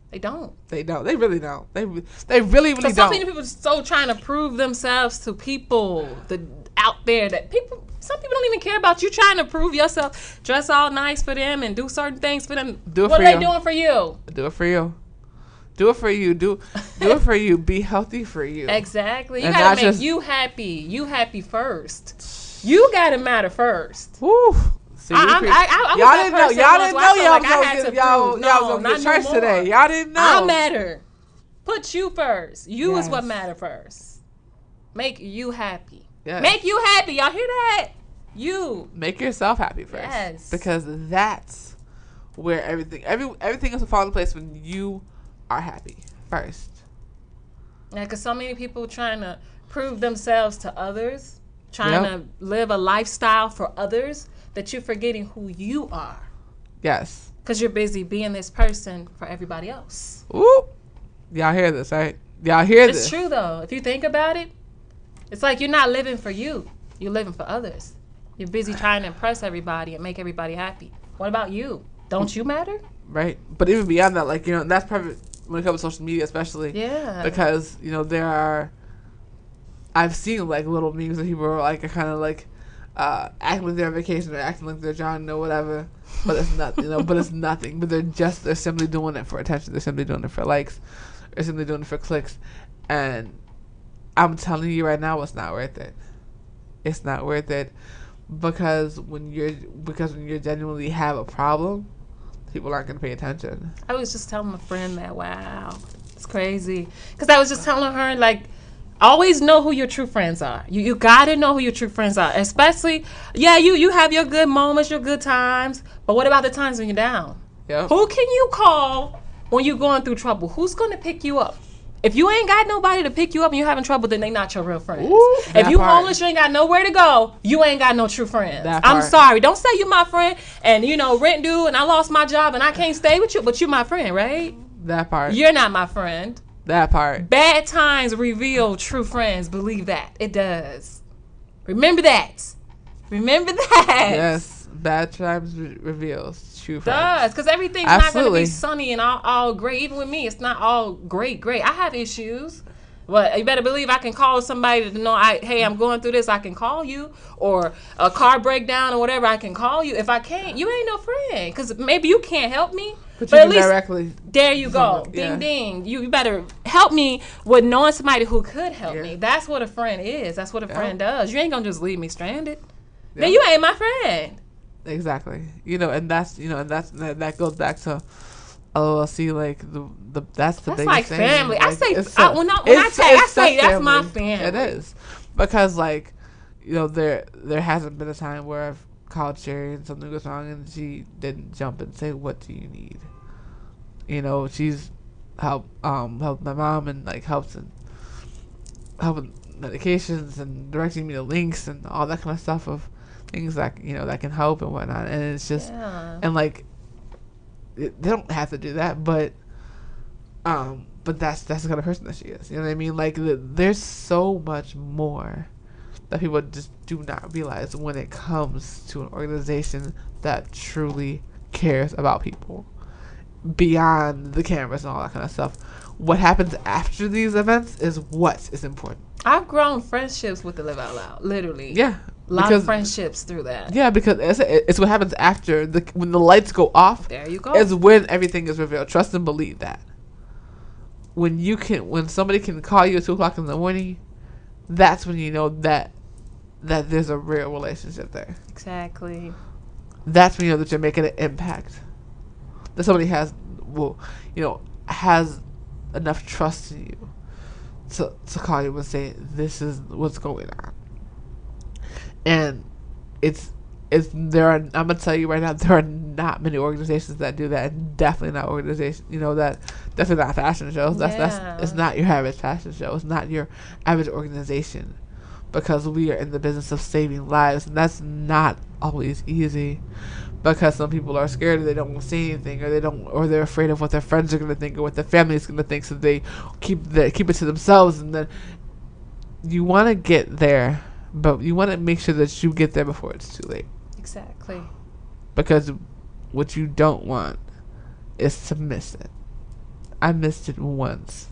They don't. They really don't. They really don't. So many people are so trying to prove themselves to people out there that some people don't even care about you trying to prove yourself. Dress all nice for them and do certain things for them. What are they doing for you? Do it for you. Do it for you. Do it for you. Be healthy for you. Exactly. You gotta make you happy. You happy first. You gotta matter first. Woo. See, y'all didn't know. Y'all was gonna get church today. Y'all didn't know. I matter. Put you first. You is what matter first. Make you happy. Yes. Make you happy. Y'all hear that? You make yourself happy first. Yes. Because that's where everything else will fall in place when you are happy first. Yeah, because so many people trying to prove themselves to others, trying to live a lifestyle for others, that you're forgetting who you are. Yes. Because you're busy being this person for everybody else. Ooh. Y'all hear this, right? Y'all hear It's this? true, though. If you think about it, it's like you're not living for you. You're living for others. You're busy trying to impress everybody and make everybody happy. What about you? Don't you matter? Right. But even beyond that, like, that's probably when it comes to social media, especially. Yeah. Because, there are, I've seen, like, little memes that people are, like, kind of, like, acting like they're on vacation or acting like they're John or whatever. But it's nothing, but it's nothing. But they're simply doing it for attention. They're simply doing it for likes. They're simply doing it for clicks. And I'm telling you right now, it's not worth it. It's not worth it. Because when you genuinely have a problem, people aren't going to pay attention. I was just telling my friend that, wow, it's crazy. Because I was just telling her, like, always know who your true friends are. You got to know who your true friends are. Especially, you have your good moments, your good times. But what about the times when you're down? Yep. Who can you call when you're going through trouble? Who's going to pick you up? If you ain't got nobody to pick you up and you're having trouble, then they not your real friends. Ooh, if you part. homeless, you ain't got nowhere to go, you ain't got no true friends. That I'm part. sorry. Don't say you my friend and, rent due and I lost my job and I can't stay with you, but you my friend, right? That part. You're not my friend. That part. Bad times reveal true friends. Believe that. It does. Remember that. Remember that. Yes. Bad times reveals true friends. Does, because everything's not going to be sunny and all great. Even with me, it's not all great. I have issues. But you better believe I can call somebody to know, hey, I'm going through this. I can call you. Or a car breakdown or whatever, I can call you. If I can't, you ain't no friend. Because maybe you can't help me. But at least, directly. There you go. Yeah. Ding, ding. You better help me with knowing somebody who could help me. That's what a friend is. That's what a friend does. You ain't going to just leave me stranded. Then you ain't my friend. Exactly. And that goes back to LLC, like that's biggest like thing. family. Like, when I say that's my family. It is. Because there hasn't been a time where I've called Sherry and something goes wrong and she didn't jump and say, what do you need? She's helped my mom and like helping medications and directing me to links and all that kind of stuff of things that that can help and whatnot. And it's just and like they don't have to do that, but that's the kind of person that she is. You know what I mean? Like there's so much more that people just do not realize when it comes to an organization that truly cares about people beyond the cameras and all that kind of stuff. What happens after these events is what is important. I've grown friendships with the Live Out Loud, literally. Yeah. A lot of friendships through that. Yeah, because it's what happens after when the lights go off. There you go. Is when everything is revealed. Trust and believe that. When somebody can call you at 2:00 in the morning, that's when you know that there's a real relationship there. Exactly. That's when you know that you're making an impact. That somebody has enough trust in you to call you and say, this is what's going on. And I'm gonna tell you right now, there are not many organizations that do that, and definitely not organizations, definitely not fashion shows. It's not your average fashion show. It's not your average organization, because we are in the business of saving lives, and that's not always easy, because some people are scared or they don't want to say anything, or they're afraid of what their friends are going to think or what their family is going to think, so they keep it to themselves. And then you want to get there, but you want to make sure that you get there before it's too late. Exactly. Because what you don't want is to miss it. I missed it once.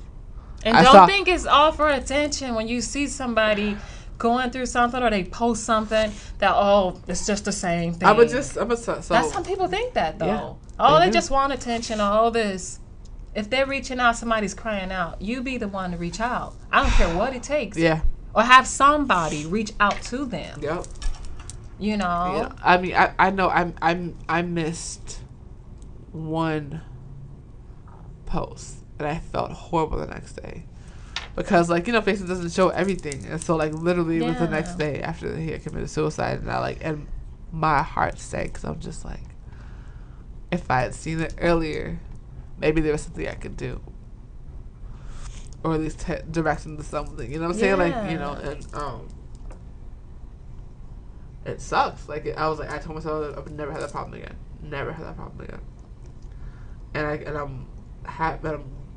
And don't think it's all for attention when you see somebody going through something or they post something that, it's just the same thing. That's some people think that, though. Yeah, they just want attention or all this. If they're reaching out, somebody's crying out. You be the one to reach out. I don't care what it takes. Yeah. Or have somebody reach out to them. Yep. Yeah. I mean, I know I missed one post and I felt horrible the next day. Because, Facebook doesn't show everything. And so, literally it was the next day after he had committed suicide. And and my heart sank, because I'm just like, if I had seen it earlier, maybe there was something I could do. Or at least direct him to something. You know what I'm saying? And, it sucks. I told myself that I would never have that problem again. Never have that problem again. And I'm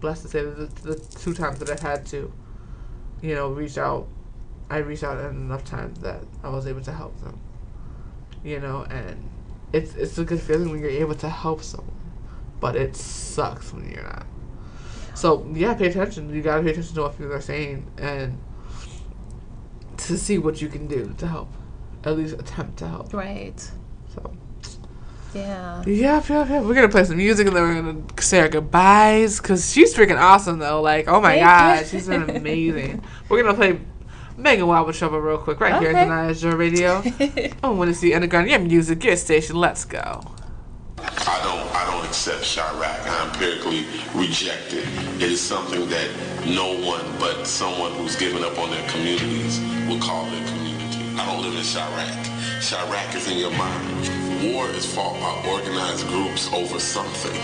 blessed to say that the 2 times that I've had to, reach out, I reached out enough times that I was able to help them. And it's a good feeling when you're able to help someone, but it sucks when you're not. So yeah, pay attention. You gotta pay attention to what people are saying and to see what you can do to help, at least attempt to help. Right. So. Yeah. Yeah. We're gonna play some music and then we're gonna say our goodbyes because she's freaking awesome though. Like, oh my god, she's been amazing. We're gonna play Megan Wild with Trouble real quick right here at Danaya Azure Radio. I want to see underground, your music, your station. Let's go. I don't accept Chirac. I empirically reject it. It is something that no one but someone who's given up on their communities will call their community. I don't live in Chirac. Chirac is in your mind. War is fought by organized groups over something.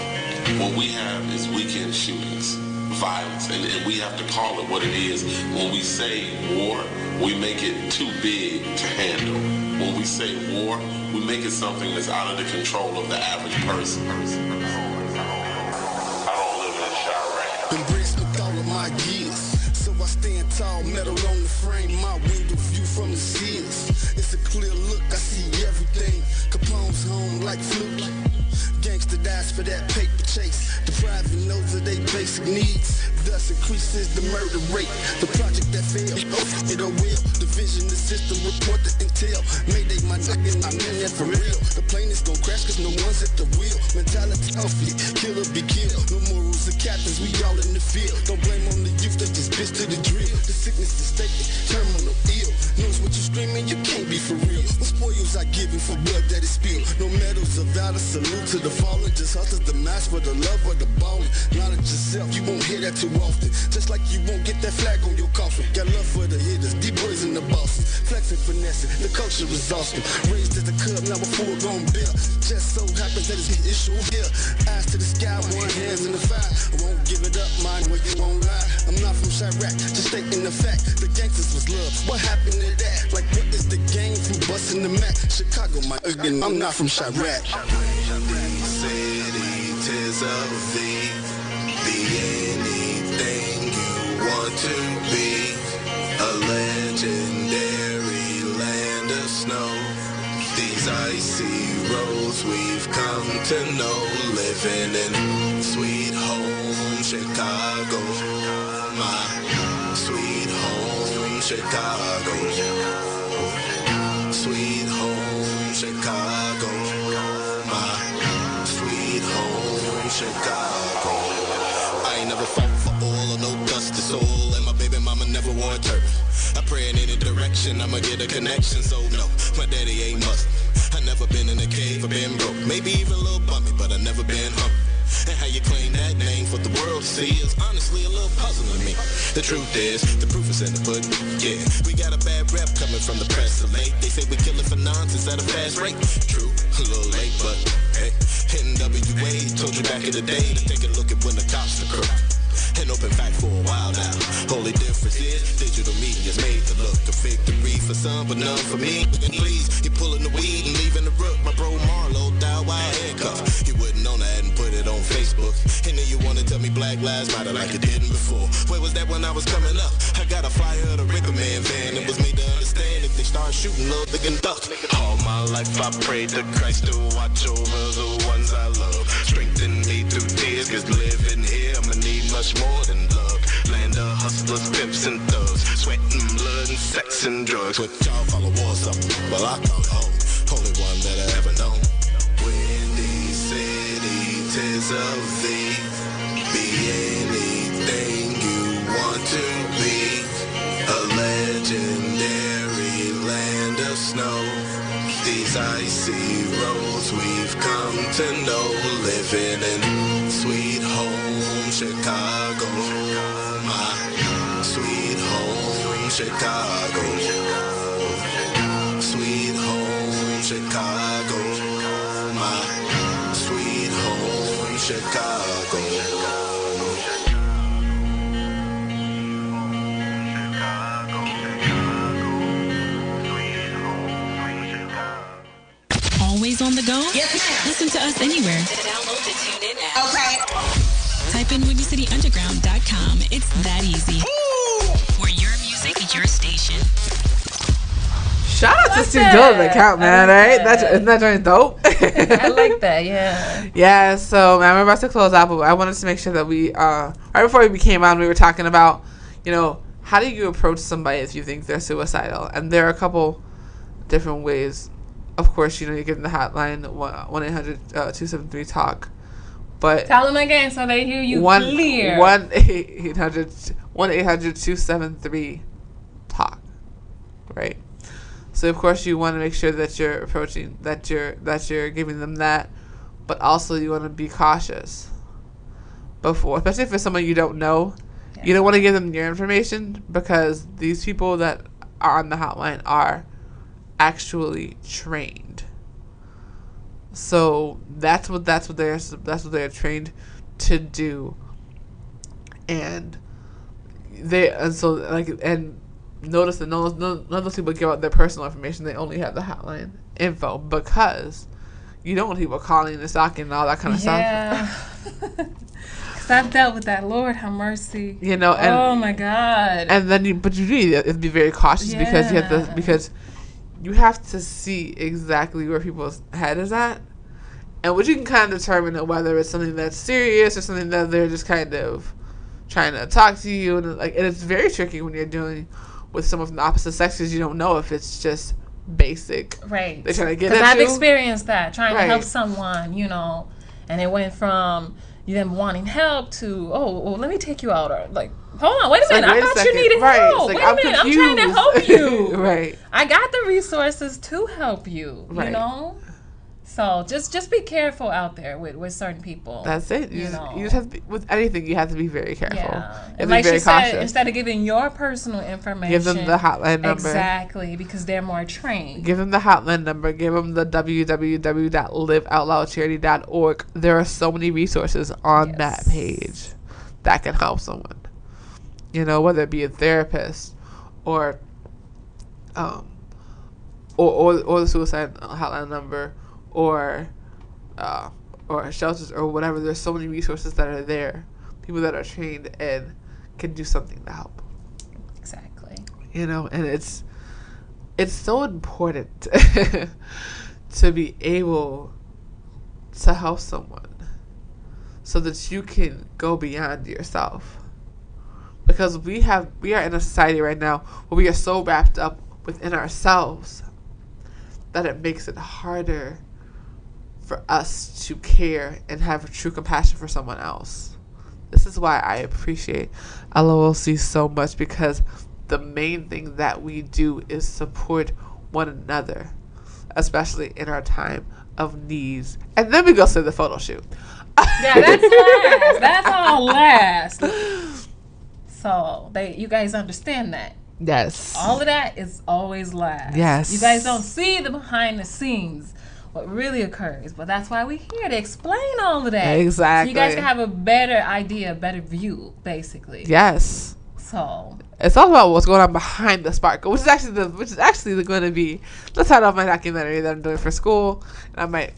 What we have is weekend shootings, violence, and we have to call it what it is. When we say war, we make it too big to handle. When we say war, we make it something that's out of the control of the average person. I don't live in Chirac. Embrace the thought of my years, so I stand tall, metal on the frame, my window view from the sears. It's a clear look, I see everything. Capone's home like fluke. Gangsta dies for that paper chase, depriving those of their basic needs. Thus increases the murder rate. The project that failed, it'll will. Division the system, report the intel. Mayday my nigga, I'm in there for real. The plane is gon' crash cause no one's at the wheel. Mentality healthy, killer be killed. No more rules of captains, we all in the field. Don't blame on the youth, that's just bitch to the drill. The sickness is taken, terminal ill. Knows what you screaming, you can't be for real. What spoils I give you for blood that is spilled? No medals of valor, salute to the fallen. Just hustle the match for the love of the ballin'. Knowledge yourself, you won't hear that too often. Just like you won't get that flag on your coffin. Got love for the hitters, D-boys and the bosses. Flexing, finessing, the culture is awesome. Raised as a cub, now a full-grown bill. Just so happens that it's an issue here. Eyes to the sky, one hands in the fire. I won't give it up, mine, where you won't lie. I'm not from Chirac, just stating the fact. The gangsters was love, what happened to that? Like what is the game from busting the Mac? Chicago, my again, I'm not from Chirac. City, tis of thee. Be anything you want to be. A legendary land of snow. These icy roads we've come to know. Living in sweet home Chicago. My sweet home Chicago. Sweet home Chicago. My sweet home Chicago. I ain't never fought for oil or no dust to soul, and my baby mama never wore a turban. I pray in any direction, I'ma get a connection, so no, my daddy ain't Muslim. I never been in a cave or been broke, maybe even a little bummy, but I never been hungry. And how you claim that name for the world to see is honestly a little puzzling to me. The truth is, the proof is in the pudding. Yeah, we got a bad rep coming from the press so late. They say we killing for nonsense at a fast rate. True, a little late, but hey, NWA told you back in the day to take a look at when the cops are crooked. An open fact for a while now. Only difference is digital media's made to look a victory for some, but none for me. Please, you pulling the weed and leaving the rook. My bro Marlo died while handcuffed. He wouldn't know that and put it on Facebook. And then you wanna tell me Black Lives Matter like it didn't before. Where was that when I was coming up? I got a flyer of the Ricker Man van. It was made to understand if they start shooting, little they can duck. All my life I prayed to Christ to watch over the ones I love. Strengthen me through tears, cause living here I'ma need much more than love. Land of hustlers, pimps and thugs, sweating blood and sex and drugs. What y'all call a war something, well I call it home. Only one that I ever known. Windy city, tis of thee. Be anything you want to be. A legendary land of snow. These icy roads we've come to know. Living in sweet home Chicago. My sweet home Chicago. Sweet home Chicago. My sweet home Chicago. Always on the go? Yes, ma'am. Listen to us anywhere. Download the TuneIn app. Okay. type in WindyCityUnderground.com. It's that easy. Where your music, your station. Shout out to Steve Dillon's account, man. Right? Isn't that joint dope? I like that. Yeah. Yeah. So, man, we're about to close out, but I wanted to make sure that we, right before we came on, we were talking about, how do you approach somebody if you think they're suicidal? And there are a couple different ways. Of course, you give them the hotline 1-800-273-TALK. But tell them again so they hear you clear. 1-800-273-TALK. Right. So of course you want to make sure that you're approaching that you're giving them that, but also you want to be cautious before, especially if it's someone you don't know. Yeah. You don't want to give them your information because these people that are on the hotline are actually trained. So that's what they're trained to do, and notice that none of those people give out their personal information. They only have the hotline info because you don't want people calling and stalking and all that kind of stuff. Yeah. Because I've dealt with that. Lord have mercy. And, oh my God. And then you need to be very cautious because you have to see exactly where people's head is at, and what you can kind of determine whether it's something that's serious or something that they're just kind of trying to talk to you, and it's very tricky when you're dealing with someone from the opposite sex because you don't know if it's just basic. Right. They're trying to get Because at I've you. experienced that, trying to help someone, and it went from them wanting help to, well, let me take you out, or hold on, wait a minute, I thought you needed help. Wait a minute, I'm trying to help you. Right. I got the resources to help you, So just be careful out there with certain people. That's it. You just have to be, with anything, you have to be very careful. Yeah. And like she said, instead of giving your personal information, give them the hotline number. Exactly, because they're more trained. Give them the hotline number. Give them the www.liveoutloudcharity.org. There are so many resources on that page that can help someone. Whether it be a therapist or the suicide hotline number. Or shelters or whatever. There's so many resources that are there. People that are trained and can do something to help. Exactly. And it's so important to be able to help someone so that you can go beyond yourself. Because we are in a society right now where we are so wrapped up within ourselves that it makes it harder for us to care and have true compassion for someone else. This is why I appreciate LOLC so much, because the main thing that we do is support one another, especially in our time of needs. And then we go to the photo shoot. Yeah, that's last. That's all last. So you guys understand that. Yes. All of that is always last. Yes. You guys don't see the behind the scenes, what really occurs. But that's why we're here to explain all of that. Exactly. So you guys can have a better idea, a better view, basically. Yes. So it's all about what's going on behind the sparkle, which is actually going to be the title of my documentary that I'm doing for school, and I might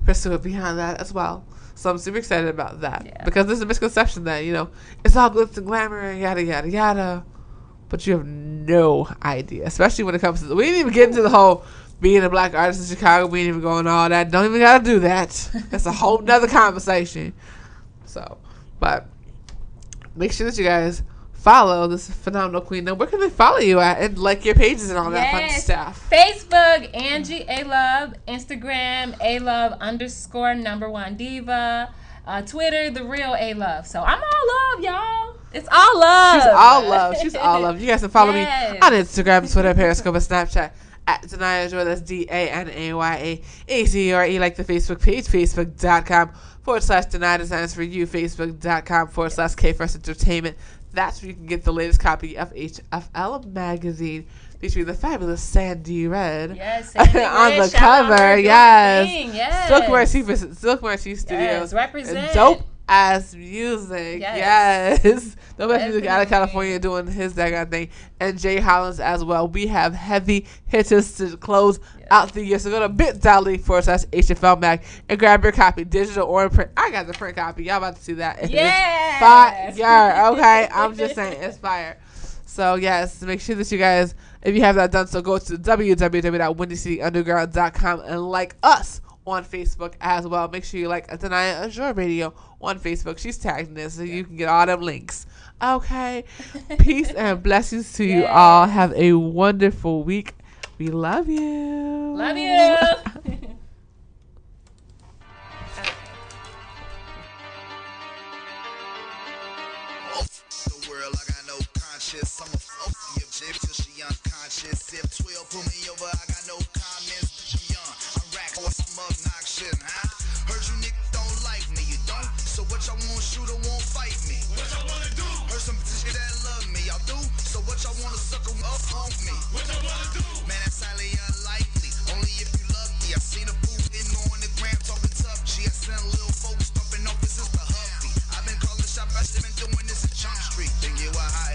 pursue it beyond that as well. So I'm super excited about that because there's a misconception that it's all glitz and glamour and yada yada yada, but you have no idea, especially when it comes to we didn't even get into the whole being a black artist in Chicago. We ain't even going all that. Don't even gotta do that. That's a whole nother conversation. So, but make sure that you guys follow this phenomenal queen. Now, where can they follow you at and like your pages and all that fun stuff? Facebook, Angie A Love. Instagram, ALove_1diva. Twitter, The Real A Love. So I'm all love, y'all. It's all love. She's all love. She's all love. You guys can follow me on Instagram, Twitter, Periscope, and Snapchat at Danaya Azure. That's DANAYAAZURE. Like the Facebook page, facebook.com/Danaya Designs for You, facebook.com/K First Entertainment. That's where you can get the latest copy of HFL magazine featuring the fabulous Sandy Red. Yes, Sandy on Red. the cover. Yes. Yes. Silk Mercy Studios. Yes, represent. Dope ass music. Yes. Yes. The best music out of California doing his that kind of thing. And Jay Hollins as well. We have heavy hitters to close out the year. So go to bit.ly/HFL Mag and grab your copy, digital or in print. I got the print copy. Y'all about to see that. Yes. Fire. Okay. I'm just saying it's fire. So yes, make sure that you guys, if you have that done, so go to www.windycityunderground.com and like us on Facebook as well. Make sure you like Danaya Azure Radio on Facebook. She's tagging this so you can get all them links. Okay. Peace and blessings to you all. Have a wonderful week. We love you. Love you. I'm a fuck till she unconscious. Sip 12, pull me over, I got no comments. I'm young, I'm rack or some obnoxious, huh? Heard you niggas don't like me, you don't? So what y'all wanna shoot or won't fight me? What y'all wanna do? Heard some bitches that love me, y'all do? So what y'all wanna sucker up on me? What y'all wanna do? Man, that's highly unlikely. Only if you lucky. I seen a boo in on the gram talking tough. She I sent little folks stomping off his sister Huffy. I've been calling shop, I've been doing this at Jump Street. Think you a high?